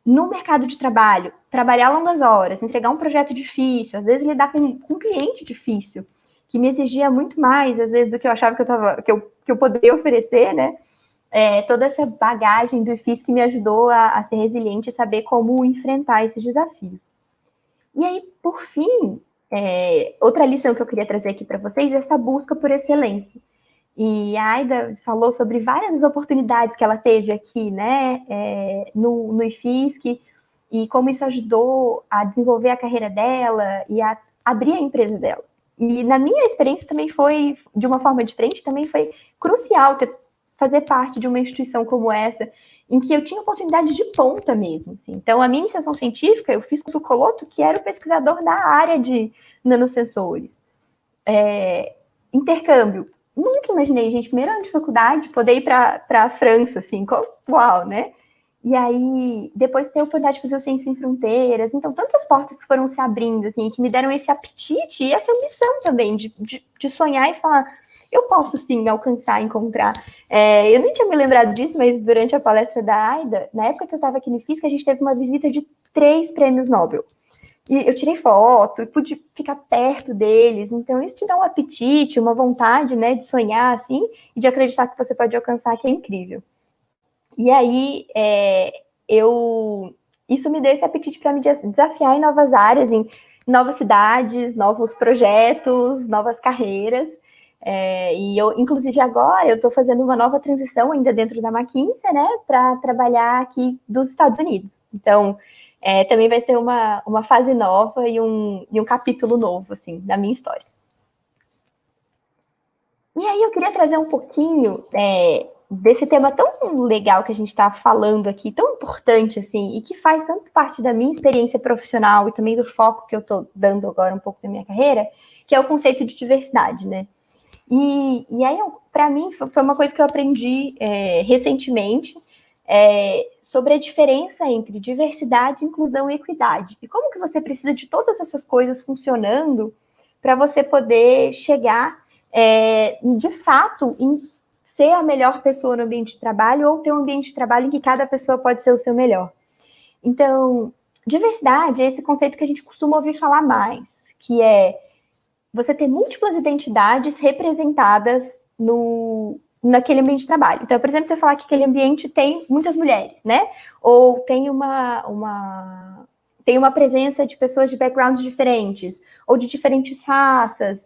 no mercado de trabalho, trabalhar longas horas, entregar um projeto difícil, às vezes lidar com um cliente difícil, que me exigia muito mais, às vezes, do que eu achava que eu poderia oferecer, né, toda essa bagagem do IFIS que me ajudou a ser resiliente e saber como enfrentar esses desafios. E aí, por fim, outra lição que eu queria trazer aqui para vocês é essa busca por excelência. E a Aida falou sobre várias oportunidades que ela teve aqui, né, no IFISC, e como isso ajudou a desenvolver a carreira dela e a abrir a empresa dela. E na minha experiência também foi, de uma forma diferente, também foi crucial fazer parte de uma instituição como essa, em que eu tinha oportunidade de ponta mesmo. Assim. Então, a minha iniciação científica, eu fiz com o Zucoloto, que era o pesquisador da área de nanosensores. Intercâmbio. Nunca imaginei, gente, primeiro ano de faculdade, poder ir para a França, assim, uau, né? E aí, depois ter a oportunidade de fazer o Ciência Sem Fronteiras. Então, tantas portas que foram se abrindo, assim, que me deram esse apetite e essa ambição também de sonhar e falar, eu posso sim alcançar, encontrar. Eu nem tinha me lembrado disso, mas durante a palestra da Aida, na época que eu estava aqui no Física, a gente teve uma visita de 3 prêmios Nobel. E eu tirei foto, e pude ficar perto deles. Então, isso te dá um apetite, uma vontade, né, de sonhar, assim, e de acreditar que você pode alcançar, que é incrível. E aí, isso me deu esse apetite para me desafiar em novas áreas, em novas cidades, novos projetos, novas carreiras. E eu, inclusive, agora eu estou fazendo uma nova transição ainda dentro da McKinsey, né, para trabalhar aqui dos Estados Unidos. Então, também vai ser uma fase nova e um capítulo novo, assim, da minha história. E aí eu queria trazer um pouquinho desse tema tão legal que a gente está falando aqui, tão importante, assim, e que faz tanto parte da minha experiência profissional e também do foco que eu estou dando agora um pouco da minha carreira, que é o conceito de diversidade, né? E aí, para mim, foi uma coisa que eu aprendi recentemente sobre a diferença entre diversidade, inclusão e equidade. E como que você precisa de todas essas coisas funcionando para você poder chegar, de fato, em ser a melhor pessoa no ambiente de trabalho ou ter um ambiente de trabalho em que cada pessoa pode ser o seu melhor. Então, diversidade é esse conceito que a gente costuma ouvir falar mais, que é você ter múltiplas identidades representadas naquele ambiente de trabalho. Então, por exemplo, você falar que aquele ambiente tem muitas mulheres, né? Ou tem uma presença de pessoas de backgrounds diferentes, ou de diferentes raças,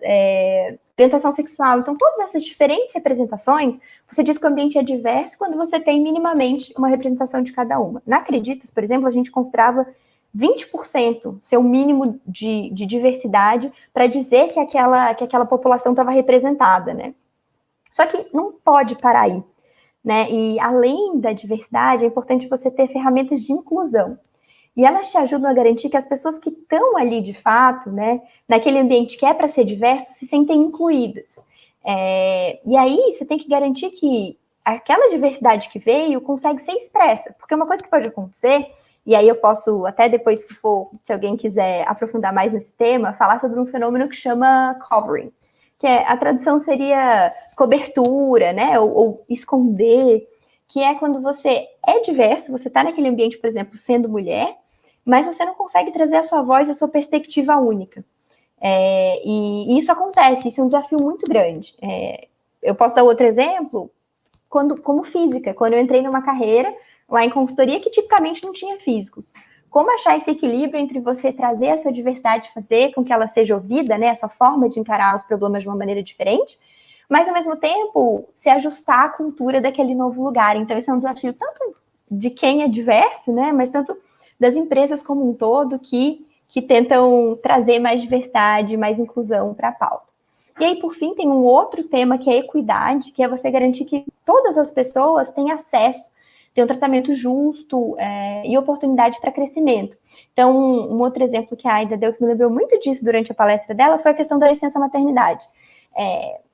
orientação sexual. Então, todas essas diferentes representações, você diz que o ambiente é diverso quando você tem minimamente uma representação de cada uma. Na Acreditas, por exemplo, a gente considerava 20% ser o mínimo de diversidade para dizer que aquela população estava representada, né? Só que não pode parar aí, né? E além da diversidade, é importante você ter ferramentas de inclusão. E elas te ajudam a garantir que as pessoas que estão ali de fato, né, naquele ambiente que é para ser diverso, se sentem incluídas. E aí você tem que garantir que aquela diversidade que veio consegue ser expressa, porque uma coisa que pode acontecer, e aí eu posso até depois, se alguém quiser aprofundar mais nesse tema, falar sobre um fenômeno que chama covering, que a tradução seria cobertura, né, ou esconder, que é quando você é diverso, você está naquele ambiente, por exemplo, sendo mulher, mas você não consegue trazer a sua voz, a sua perspectiva única. E isso acontece, isso é um desafio muito grande. Eu posso dar outro exemplo, como física, quando eu entrei numa carreira lá em consultoria que tipicamente não tinha físicos. Como achar esse equilíbrio entre você trazer a sua diversidade, fazer com que ela seja ouvida, né, a sua forma de encarar os problemas de uma maneira diferente, mas, ao mesmo tempo, se ajustar à cultura daquele novo lugar. Então, isso é um desafio tanto de quem é diverso, né, mas tanto das empresas como um todo que tentam trazer mais diversidade, mais inclusão para a pauta. E aí, por fim, tem um outro tema que é equidade, que é você garantir que todas as pessoas têm acesso, têm um tratamento justo e oportunidade para crescimento. Então, um outro exemplo que a Aida deu, que me lembrou muito disso durante a palestra dela, foi a questão da licença maternidade.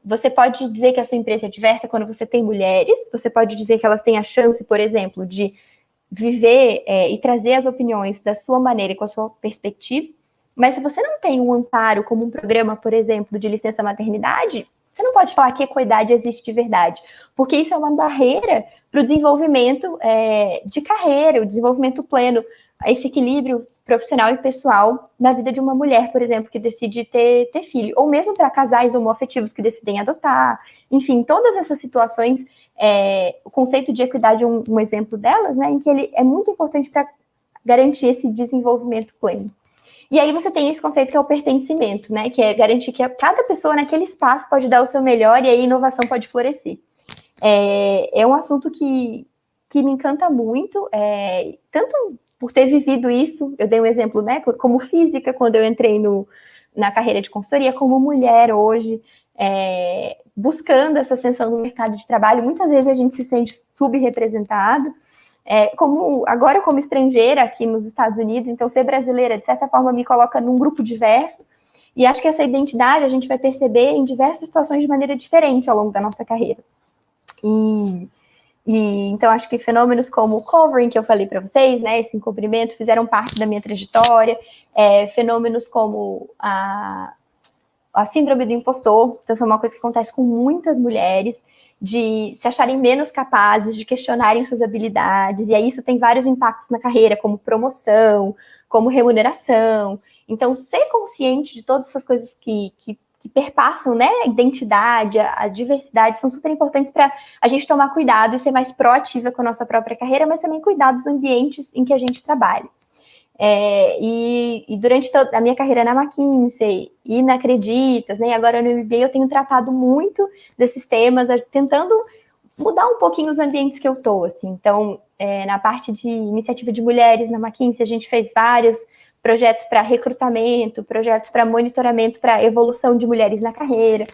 Você pode dizer que a sua empresa é diversa quando você tem mulheres, você pode dizer que elas têm a chance, por exemplo, de viver e trazer as opiniões da sua maneira e com a sua perspectiva, mas se você não tem um amparo como um programa, por exemplo, de licença maternidade, você não pode falar que equidade existe de verdade, porque isso é uma barreira para o desenvolvimento de carreira, o desenvolvimento pleno, esse equilíbrio profissional e pessoal na vida de uma mulher, por exemplo, que decide ter filho, ou mesmo para casais homoafetivos que decidem adotar, enfim, todas essas situações, o conceito de equidade é um exemplo delas, né, em que ele é muito importante para garantir esse desenvolvimento pleno. E aí você tem esse conceito que é o pertencimento, né, que é garantir que cada pessoa naquele espaço pode dar o seu melhor e aí a inovação pode florescer. É um assunto que me encanta muito, tanto por ter vivido isso, eu dei um exemplo, né, como física, quando eu entrei na carreira de consultoria, como mulher hoje, buscando essa ascensão no mercado de trabalho, muitas vezes a gente se sente subrepresentado, agora como estrangeira aqui nos Estados Unidos, então ser brasileira, de certa forma, me coloca num grupo diverso, e acho que essa identidade a gente vai perceber em diversas situações de maneira diferente ao longo da nossa carreira. Então, acho que fenômenos como o covering, que eu falei para vocês, né, esse encobrimento, fizeram parte da minha trajetória, fenômenos como a síndrome do impostor, então isso é uma coisa que acontece com muitas mulheres, de se acharem menos capazes, de questionarem suas habilidades, e aí isso tem vários impactos na carreira, como promoção, como remuneração. Então, ser consciente de todas essas coisas que perpassam, né, a identidade, a diversidade, são super importantes para a gente tomar cuidado e ser mais proativa com a nossa própria carreira, mas também cuidar dos ambientes em que a gente trabalha. E durante toda a minha carreira na McKinsey e na Acreditas, né, e agora no MBA, eu tenho tratado muito desses temas, tentando mudar um pouquinho os ambientes que eu estou, assim. Então, na parte de iniciativa de mulheres na McKinsey, a gente fez vários projetos para recrutamento, projetos para monitoramento, para evolução de mulheres na carreira.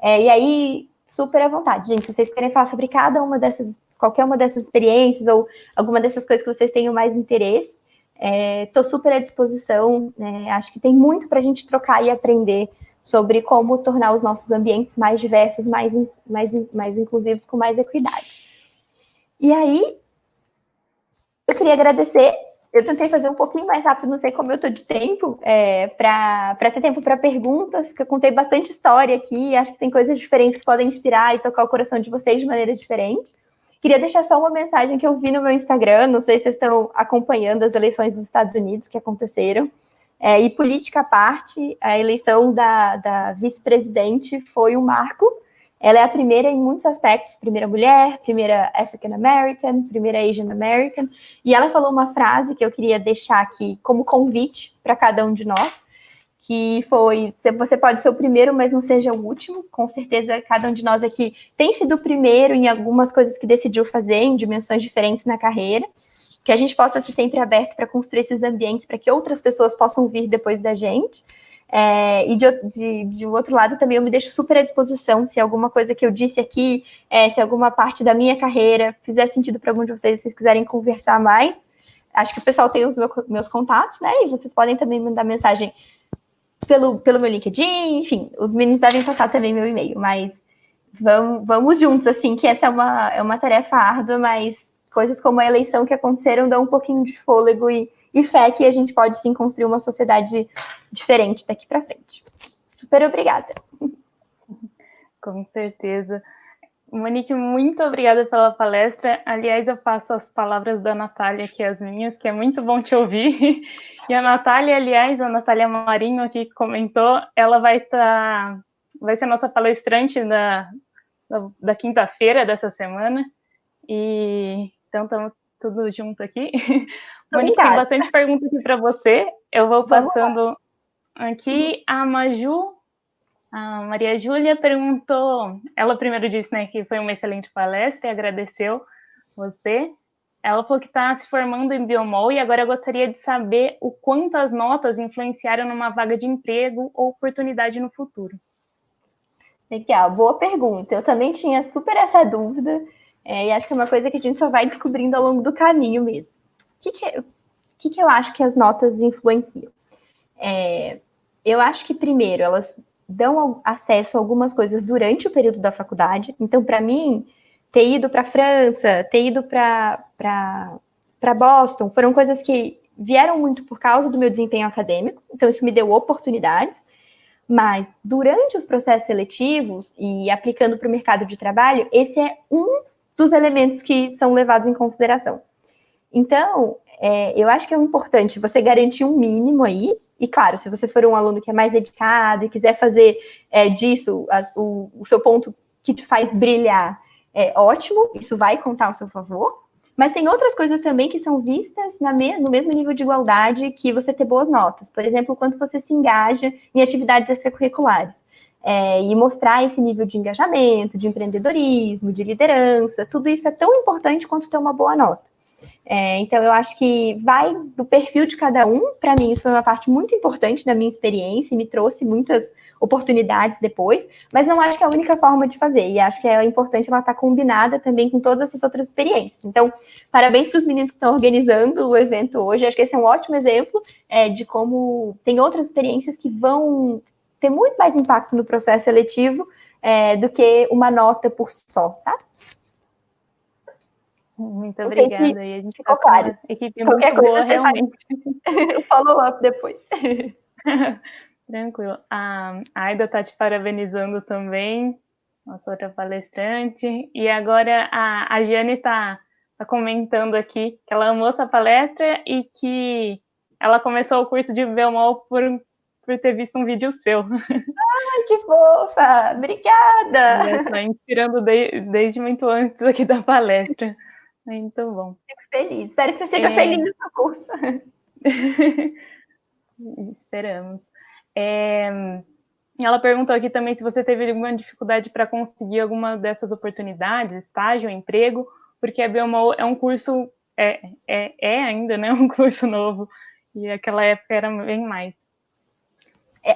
E aí, super à vontade, gente, se vocês querem falar sobre cada uma dessas, qualquer uma dessas experiências ou alguma dessas coisas que vocês tenham mais interesse, estou super à disposição, né? Acho que tem muito para a gente trocar e aprender sobre como tornar os nossos ambientes mais diversos, mais inclusivos, com mais equidade. E aí, eu queria agradecer. Eu tentei fazer um pouquinho mais rápido, não sei como eu estou de tempo, para ter tempo para perguntas, porque eu contei bastante história aqui, acho que tem coisas diferentes que podem inspirar e tocar o coração de vocês de maneira diferente. Queria deixar só uma mensagem que eu vi no meu Instagram, não sei se vocês estão acompanhando as eleições dos Estados Unidos que aconteceram, e política à parte, a eleição da vice-presidente foi um marco. Ela é a primeira em muitos aspectos, primeira mulher, primeira African American, primeira Asian American, e ela falou uma frase que eu queria deixar aqui como convite para cada um de nós, que foi: você pode ser o primeiro, mas não seja o último. Com certeza, cada um de nós aqui tem sido o primeiro em algumas coisas que decidiu fazer, em dimensões diferentes na carreira, que a gente possa ser sempre aberto para construir esses ambientes, para que outras pessoas possam vir depois da gente. E de outro lado, também eu me deixo super à disposição, se alguma coisa que eu disse aqui, se alguma parte da minha carreira fizer sentido para algum de vocês, se vocês quiserem conversar mais, acho que o pessoal tem os meus contatos, né, e vocês podem também mandar mensagem pelo meu LinkedIn, enfim, os meninos devem passar também meu e-mail, mas vamos juntos, assim, que essa é uma tarefa árdua, mas coisas como a eleição que aconteceram dão um pouquinho de fôlego e fé que a gente pode sim construir uma sociedade diferente daqui para frente. Super obrigada. Com certeza. Monique, muito obrigada pela palestra. Aliás, eu passo as palavras da Natália aqui, as minhas, que é muito bom te ouvir. E a Natália, aliás, a Natália Marinho aqui que comentou, ela vai ser nossa palestrante da quinta-feira dessa semana. E então estamos tudo junto aqui. Monique, tem bastante pergunta aqui para você. Eu vou passando aqui. A Maria Júlia perguntou, ela primeiro disse, né, que foi uma excelente palestra e agradeceu você. Ela falou que está se formando em Biomol e agora gostaria de saber o quanto as notas influenciaram numa vaga de emprego ou oportunidade no futuro. Legal, boa pergunta. Eu também tinha super essa dúvida, e acho que é uma coisa que a gente só vai descobrindo ao longo do caminho mesmo. O que eu acho que as notas influenciam? Eu acho que, primeiro, elas dão acesso a algumas coisas durante o período da faculdade. Então, para mim, ter ido para a França, ter ido para Boston, foram coisas que vieram muito por causa do meu desempenho acadêmico. Então, isso me deu oportunidades. Mas, durante os processos seletivos e aplicando para o mercado de trabalho, esse é um dos elementos que são levados em consideração. Então, eu acho que é importante você garantir um mínimo aí. E, claro, se você for um aluno que é mais dedicado e quiser fazer disso o seu ponto que te faz brilhar, ótimo, isso vai contar ao seu favor. Mas tem outras coisas também que são vistas no mesmo nível de igualdade que você ter boas notas. Por exemplo, quando você se engaja em atividades extracurriculares. E mostrar esse nível de engajamento, de empreendedorismo, de liderança, tudo isso é tão importante quanto ter uma boa nota. Então, eu acho que vai do perfil de cada um. Para mim, isso foi uma parte muito importante da minha experiência e me trouxe muitas oportunidades depois, mas não acho que é a única forma de fazer, e acho que é importante ela estar combinada também com todas essas outras experiências. Então, parabéns para os meninos que estão organizando o evento hoje, acho que esse é um ótimo exemplo de como tem outras experiências que vão ter muito mais impacto no processo seletivo do que uma nota por só, sabe? Muito obrigada. E a gente ficou claro. Equipe muito boa, realmente. Follow-up depois. Tranquilo. A Aida está te parabenizando também. nossa outra palestrante. E agora a Giane está comentando aqui que ela amou sua palestra e que ela começou o curso de Biomol por ter visto um vídeo seu. Ai, que fofa! Obrigada! Está inspirando desde muito antes aqui da palestra. Muito bom. Fico feliz. Espero que você seja feliz no curso. Esperamos. Ela perguntou aqui também se você teve alguma dificuldade para conseguir alguma dessas oportunidades, estágio, emprego, porque a Biomol é um curso, ainda, né, um curso novo, e aquela época era bem mais.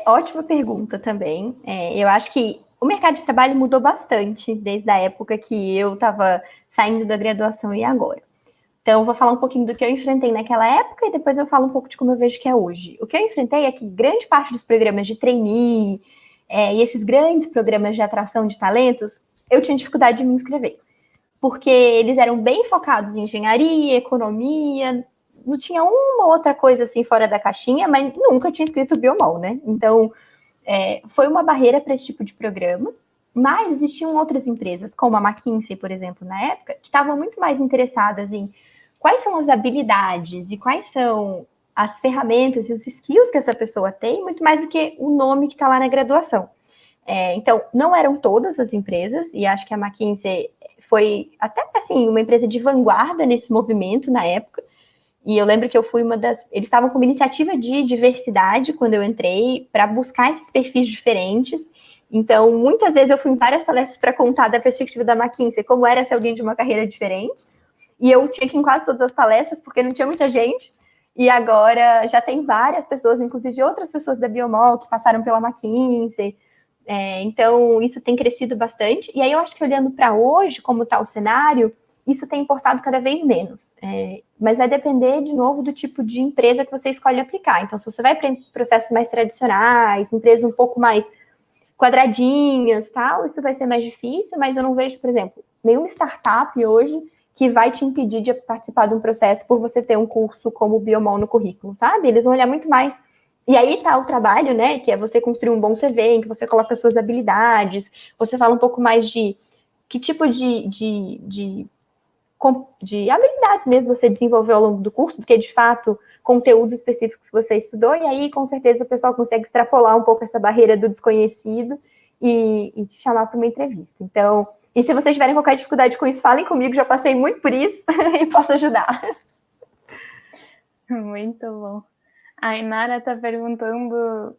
Ótima pergunta também. Eu acho que o mercado de trabalho mudou bastante desde a época que eu estava saindo da graduação e agora. Então, eu vou falar um pouquinho do que eu enfrentei naquela época e depois eu falo um pouco de como eu vejo que é hoje. O que eu enfrentei é que grande parte dos programas de trainee e esses grandes programas de atração de talentos, eu tinha dificuldade de me inscrever. Porque eles eram bem focados em engenharia, economia, não tinha uma outra coisa assim fora da caixinha, mas nunca tinha escrito Biomol, né? Então, foi uma barreira para esse tipo de programa. Mas existiam outras empresas, como a McKinsey, por exemplo, na época, que estavam muito mais interessadas em quais são as habilidades e quais são as ferramentas e os skills que essa pessoa tem, muito mais do que o nome que está lá na graduação. Então, não eram todas as empresas, e acho que a McKinsey foi até assim uma empresa de vanguarda nesse movimento na época. E eu lembro que eu fui eles estavam com uma iniciativa de diversidade quando eu entrei, para buscar esses perfis diferentes. Então, muitas vezes eu fui em várias palestras para contar da perspectiva da McKinsey, como era ser alguém de uma carreira diferente. E eu tinha que ir em quase todas as palestras, porque não tinha muita gente. E agora já tem várias pessoas, inclusive outras pessoas da Biomol, que passaram pela McKinsey. Então, isso tem crescido bastante. E aí, eu acho que olhando para hoje, como está o cenário, isso tem importado cada vez menos. Mas vai depender, de novo, do tipo de empresa que você escolhe aplicar. Então, se você vai para processos mais tradicionais, empresas um pouco mais quadradinhas, tal, isso vai ser mais difícil, mas eu não vejo, por exemplo, nenhuma startup hoje que vai te impedir de participar de um processo por você ter um curso como o Biomol no currículo, sabe? Eles vão olhar muito mais. E aí tá o trabalho, né, que é você construir um bom CV, em que você coloca suas habilidades, você fala um pouco mais de que tipo de habilidades mesmo você desenvolveu ao longo do curso, do que de fato conteúdos específicos que você estudou, e aí com certeza o pessoal consegue extrapolar um pouco essa barreira do desconhecido e te chamar para uma entrevista. Então, e se vocês tiverem qualquer dificuldade com isso, falem comigo, já passei muito por isso e posso ajudar. Muito bom. A Inara está perguntando,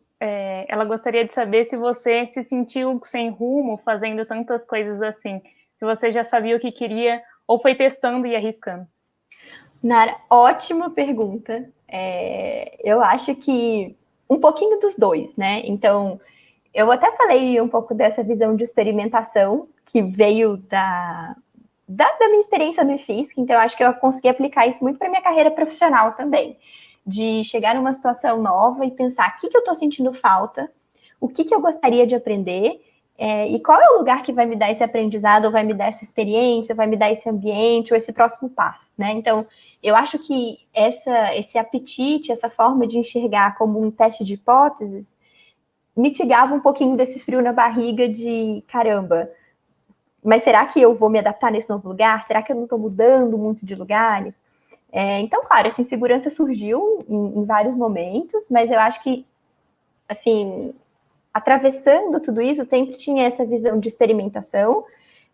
ela gostaria de saber se você se sentiu sem rumo fazendo tantas coisas assim, se você já sabia o que queria ou foi testando e arriscando. Nara, ótima pergunta. Eu acho que um pouquinho dos dois, né? Então, eu até falei um pouco dessa visão de experimentação que veio da minha experiência no IFSC, então eu acho que eu consegui aplicar isso muito para minha carreira profissional também, de chegar numa situação nova e pensar o que eu estou sentindo falta, o que eu gostaria de aprender, e qual é o lugar que vai me dar esse aprendizado, ou vai me dar essa experiência, ou vai me dar esse ambiente, ou esse próximo passo, né? Então, eu acho que esse apetite, essa forma de enxergar como um teste de hipóteses, mitigava um pouquinho desse frio na barriga de, caramba, mas será que eu vou me adaptar nesse novo lugar? Será que eu não estou mudando muito de lugares? Então, claro, essa insegurança surgiu em vários momentos, mas eu acho que, assim, atravessando tudo isso, sempre tinha essa visão de experimentação,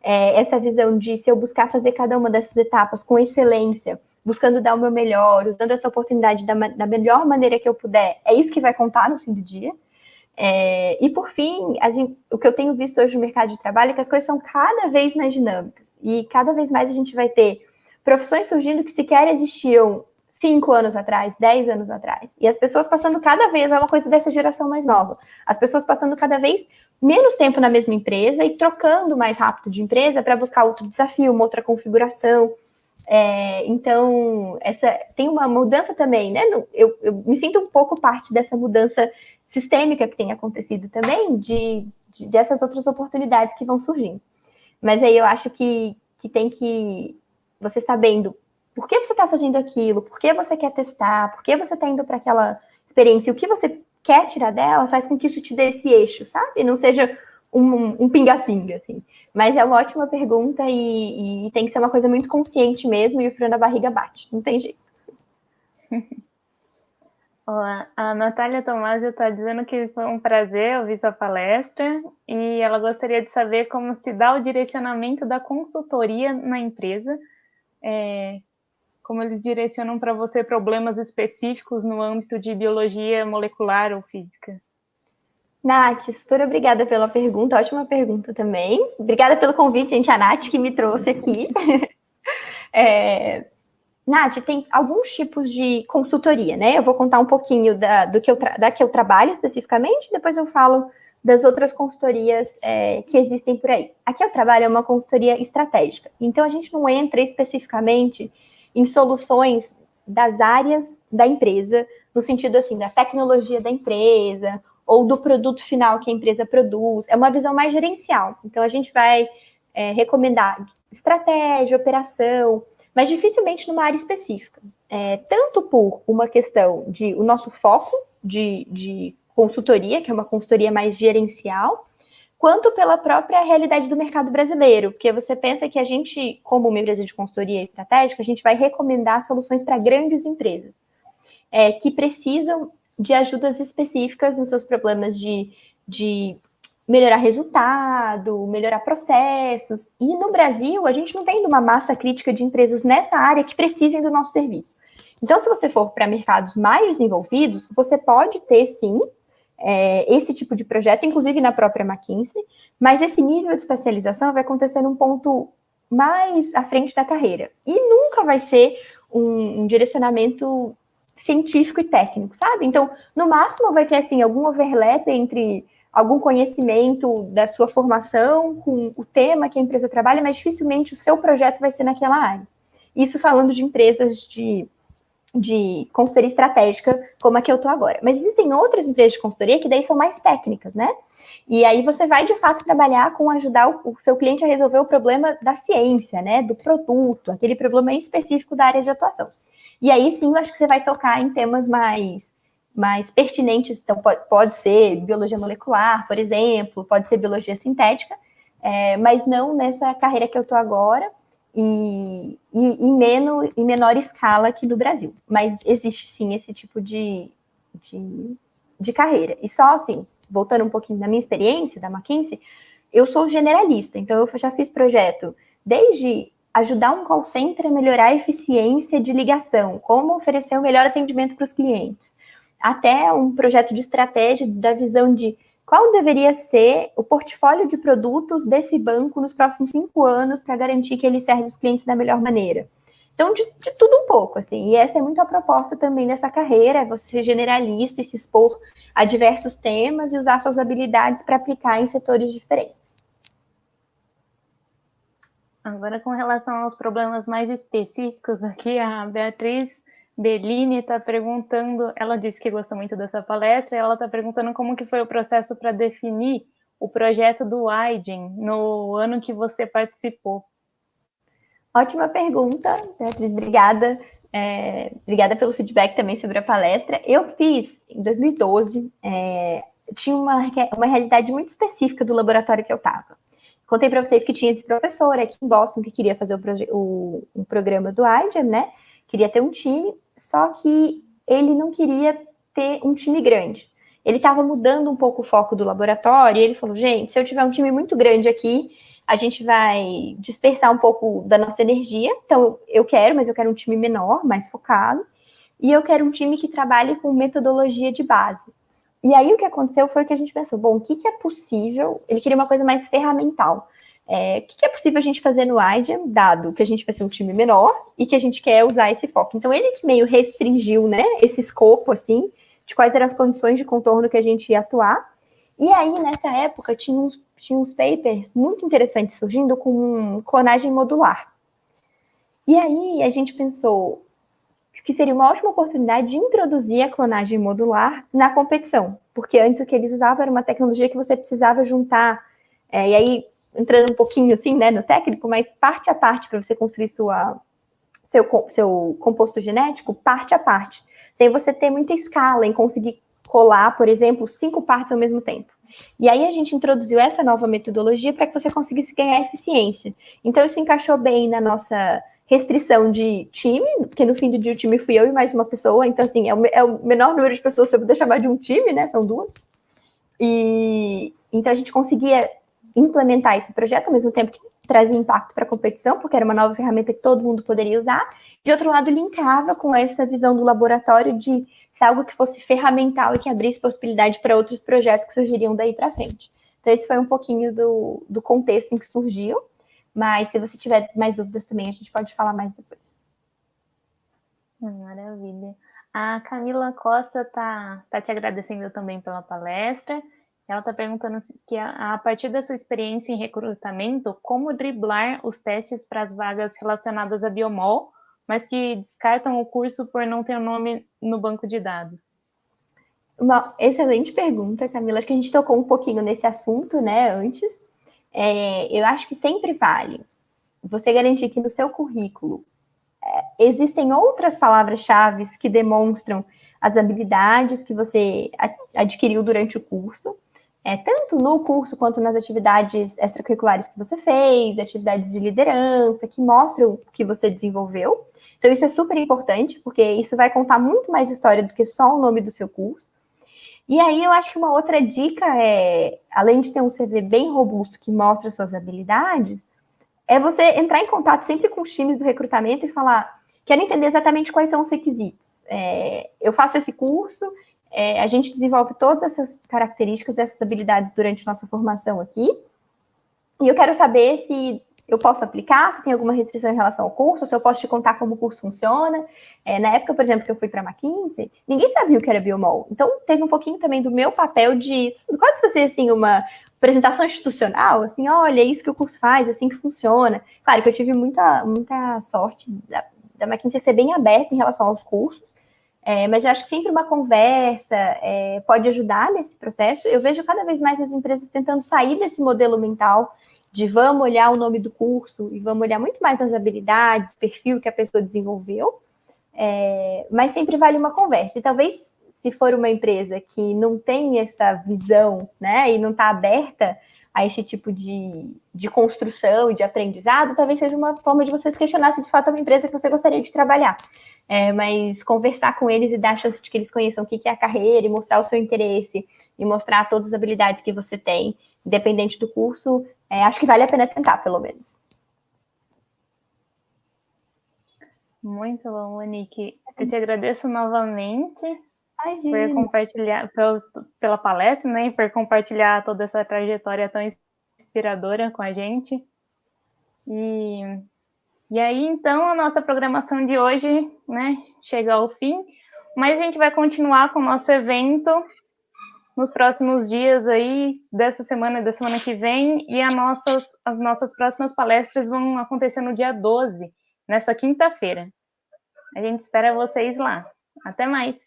essa visão de, se eu buscar fazer cada uma dessas etapas com excelência, buscando dar o meu melhor, usando essa oportunidade da melhor maneira que eu puder, é isso que vai contar no fim do dia. E por fim, o que eu tenho visto hoje no mercado de trabalho é que as coisas são cada vez mais dinâmicas, e cada vez mais a gente vai ter profissões surgindo que sequer existiam 5 anos atrás, 10 anos atrás, e as pessoas passando cada vez, é uma coisa dessa geração mais nova, as pessoas passando cada vez menos tempo na mesma empresa e trocando mais rápido de empresa para buscar outro desafio, uma outra configuração. Então, tem uma mudança também, né? Eu me sinto um pouco parte dessa mudança sistêmica que tem acontecido também, dessas outras oportunidades que vão surgindo. Mas aí eu acho que tem que, você sabendo por que você está fazendo aquilo, por que você quer testar, por que você está indo para aquela experiência, o que você quer tirar dela, faz com que isso te dê esse eixo, sabe? Não seja um pinga-pinga, assim. Mas é uma ótima pergunta e tem que ser uma coisa muito consciente mesmo, e o frio na barriga bate, não tem jeito. Olá, a Natália Tomásio está dizendo que foi um prazer ouvir sua palestra e ela gostaria de saber como se dá o direcionamento da consultoria na empresa, como eles direcionam para você problemas específicos no âmbito de biologia molecular ou física. Nath, super obrigada pela pergunta, ótima pergunta também. Obrigada pelo convite, gente, a Nath que me trouxe aqui. Nath, tem alguns tipos de consultoria, né? Eu vou contar um pouquinho da que eu trabalho especificamente, depois eu falo das outras consultorias que existem por aí. A que eu trabalho é uma consultoria estratégica, então a gente não entra especificamente em soluções das áreas da empresa, no sentido assim, da tecnologia da empresa, ou do produto final que a empresa produz, é uma visão mais gerencial. Então a gente vai recomendar estratégia, operação, mas dificilmente numa área específica. Tanto por uma questão de o nosso foco de consultoria, que é uma consultoria mais gerencial, quanto pela própria realidade do mercado brasileiro, porque você pensa que a gente, como uma empresa de consultoria estratégica, a gente vai recomendar soluções para grandes empresas, que precisam de ajudas específicas nos seus problemas de melhorar resultado, melhorar processos. E no Brasil, a gente não tem uma massa crítica de empresas nessa área que precisem do nosso serviço. Então, se você for para mercados mais desenvolvidos, você pode ter, sim, esse tipo de projeto, inclusive na própria McKinsey, mas esse nível de especialização vai acontecer num ponto mais à frente da carreira. E nunca vai ser um direcionamento científico e técnico, sabe? Então, no máximo, vai ter, assim, algum overlap entre algum conhecimento da sua formação com o tema que a empresa trabalha, mas dificilmente o seu projeto vai ser naquela área. Isso falando de empresas de consultoria estratégica, como a que eu estou agora. Mas existem outras empresas de consultoria que daí são mais técnicas, né? E aí você vai, de fato, trabalhar com ajudar o seu cliente a resolver o problema da ciência, né? Do produto, aquele problema específico da área de atuação. E aí, sim, eu acho que você vai tocar em temas mais pertinentes, então pode ser biologia molecular, por exemplo, pode ser biologia sintética, mas não nessa carreira que eu estou agora e em menor escala aqui no Brasil. Mas existe, sim, esse tipo de carreira. E só, assim, voltando um pouquinho da minha experiência, da McKinsey, eu sou generalista, então eu já fiz projeto desde ajudar um call center a melhorar a eficiência de ligação, como oferecer o melhor atendimento para os clientes, até um projeto de estratégia da visão de qual deveria ser o portfólio de produtos desse banco nos próximos 5 anos para garantir que ele serve os clientes da melhor maneira. Então, de tudo um pouco, assim. E essa é muito a proposta também dessa carreira, é você ser generalista e se expor a diversos temas e usar suas habilidades para aplicar em setores diferentes. Agora, com relação aos problemas mais específicos aqui, a Beatriz Bellini está perguntando, ela disse que gostou muito dessa palestra, e ela está perguntando como que foi o processo para definir o projeto do Aiden no ano que você participou. Ótima pergunta, Beatriz, obrigada. Obrigada pelo feedback também sobre a palestra. Eu fiz, em 2012, tinha uma realidade muito específica do laboratório que eu estava. Contei para vocês que tinha esse professor aqui em Boston que queria fazer um programa do Aiden, né? Queria ter um time, só que ele não queria ter um time grande. Ele estava mudando um pouco o foco do laboratório e ele falou, gente, se eu tiver um time muito grande aqui, a gente vai dispersar um pouco da nossa energia. Então, mas eu quero um time menor, mais focado, e eu quero um time que trabalhe com metodologia de base. E aí o que aconteceu foi que a gente pensou, bom, o que é possível? Ele queria uma coisa mais ferramental. O que é possível a gente fazer no Aiden, dado que a gente vai ser um time menor e que a gente quer usar esse foco? Então, ele que meio restringiu, né, esse escopo, assim, de quais eram as condições de contorno que a gente ia atuar. E aí, nessa época, tinha uns papers muito interessantes surgindo com clonagem modular. E aí, a gente pensou que seria uma ótima oportunidade de introduzir a clonagem modular na competição, porque antes o que eles usavam era uma tecnologia que você precisava juntar, e aí, entrando um pouquinho assim, né, no técnico, mas parte a parte para você construir seu composto genético, parte a parte. Sem você ter muita escala em conseguir colar, por exemplo, 5 partes ao mesmo tempo. E aí a gente introduziu essa nova metodologia para que você conseguisse ganhar eficiência. Então isso encaixou bem na nossa restrição de time, porque no fim do dia o time fui eu e mais uma pessoa, então assim, é o menor número de pessoas para eu poder chamar de um time, né? São duas. E então a gente conseguia implementar esse projeto ao mesmo tempo que trazia impacto para a competição, porque era uma nova ferramenta que todo mundo poderia usar. De outro lado, linkava com essa visão do laboratório de ser algo que fosse ferramental e que abrisse possibilidade para outros projetos que surgiriam daí para frente. Então, esse foi um pouquinho do contexto em que surgiu, mas se você tiver mais dúvidas também, a gente pode falar mais depois. Maravilha. A Camila Costa tá te agradecendo também pela palestra. Ela está perguntando que, a partir da sua experiência em recrutamento, como driblar os testes para as vagas relacionadas a Biomol, mas que descartam o curso por não ter o nome no banco de dados? Uma excelente pergunta, Camila. Acho que a gente tocou um pouquinho nesse assunto, né, antes. Eu acho que sempre vale você garantir que no seu currículo existem outras palavras-chave que demonstram as habilidades que você adquiriu durante o curso, tanto no curso quanto nas atividades extracurriculares que você fez, atividades de liderança, que mostram o que você desenvolveu. Então, isso é super importante, porque isso vai contar muito mais história do que só o nome do seu curso. E aí, eu acho que uma outra dica além de ter um CV bem robusto que mostra suas habilidades, é você entrar em contato sempre com os times do recrutamento e falar, quero entender exatamente quais são os requisitos. Eu faço esse curso, a gente desenvolve todas essas características, essas habilidades durante nossa formação aqui, e eu quero saber se eu posso aplicar, se tem alguma restrição em relação ao curso, se eu posso te contar como o curso funciona. Na época, por exemplo, que eu fui para a McKinsey, ninguém sabia o que era Biomol. Então, teve um pouquinho também do meu papel de quase fazer assim, uma apresentação institucional, assim, olha, é isso que o curso faz, é assim que funciona. Claro que eu tive muita sorte da McKinsey ser bem aberta em relação aos cursos, mas eu acho que sempre uma conversa pode ajudar nesse processo. Eu vejo cada vez mais as empresas tentando sair desse modelo mental de vamos olhar o nome do curso e vamos olhar muito mais as habilidades, o perfil que a pessoa desenvolveu, mas sempre vale uma conversa. E talvez, se for uma empresa que não tem essa visão, né, e não está aberta a esse tipo de construção e de aprendizado, talvez seja uma forma de vocês questionar se de fato é uma empresa que você gostaria de trabalhar. Mas conversar com eles e dar a chance de que eles conheçam o que é a carreira e mostrar o seu interesse e mostrar todas as habilidades que você tem, independente do curso, acho que vale a pena tentar, pelo menos. Muito bom, Monique. Eu te agradeço novamente Imagina. por compartilhar, pela palestra, né, e por compartilhar toda essa trajetória tão inspiradora com a gente. E aí, então, a nossa programação de hoje, né, chega ao fim, mas a gente vai continuar com o nosso evento nos próximos dias aí, dessa semana e da semana que vem, e as nossas próximas palestras vão acontecer no dia 12, nessa quinta-feira. A gente espera vocês lá. Até mais!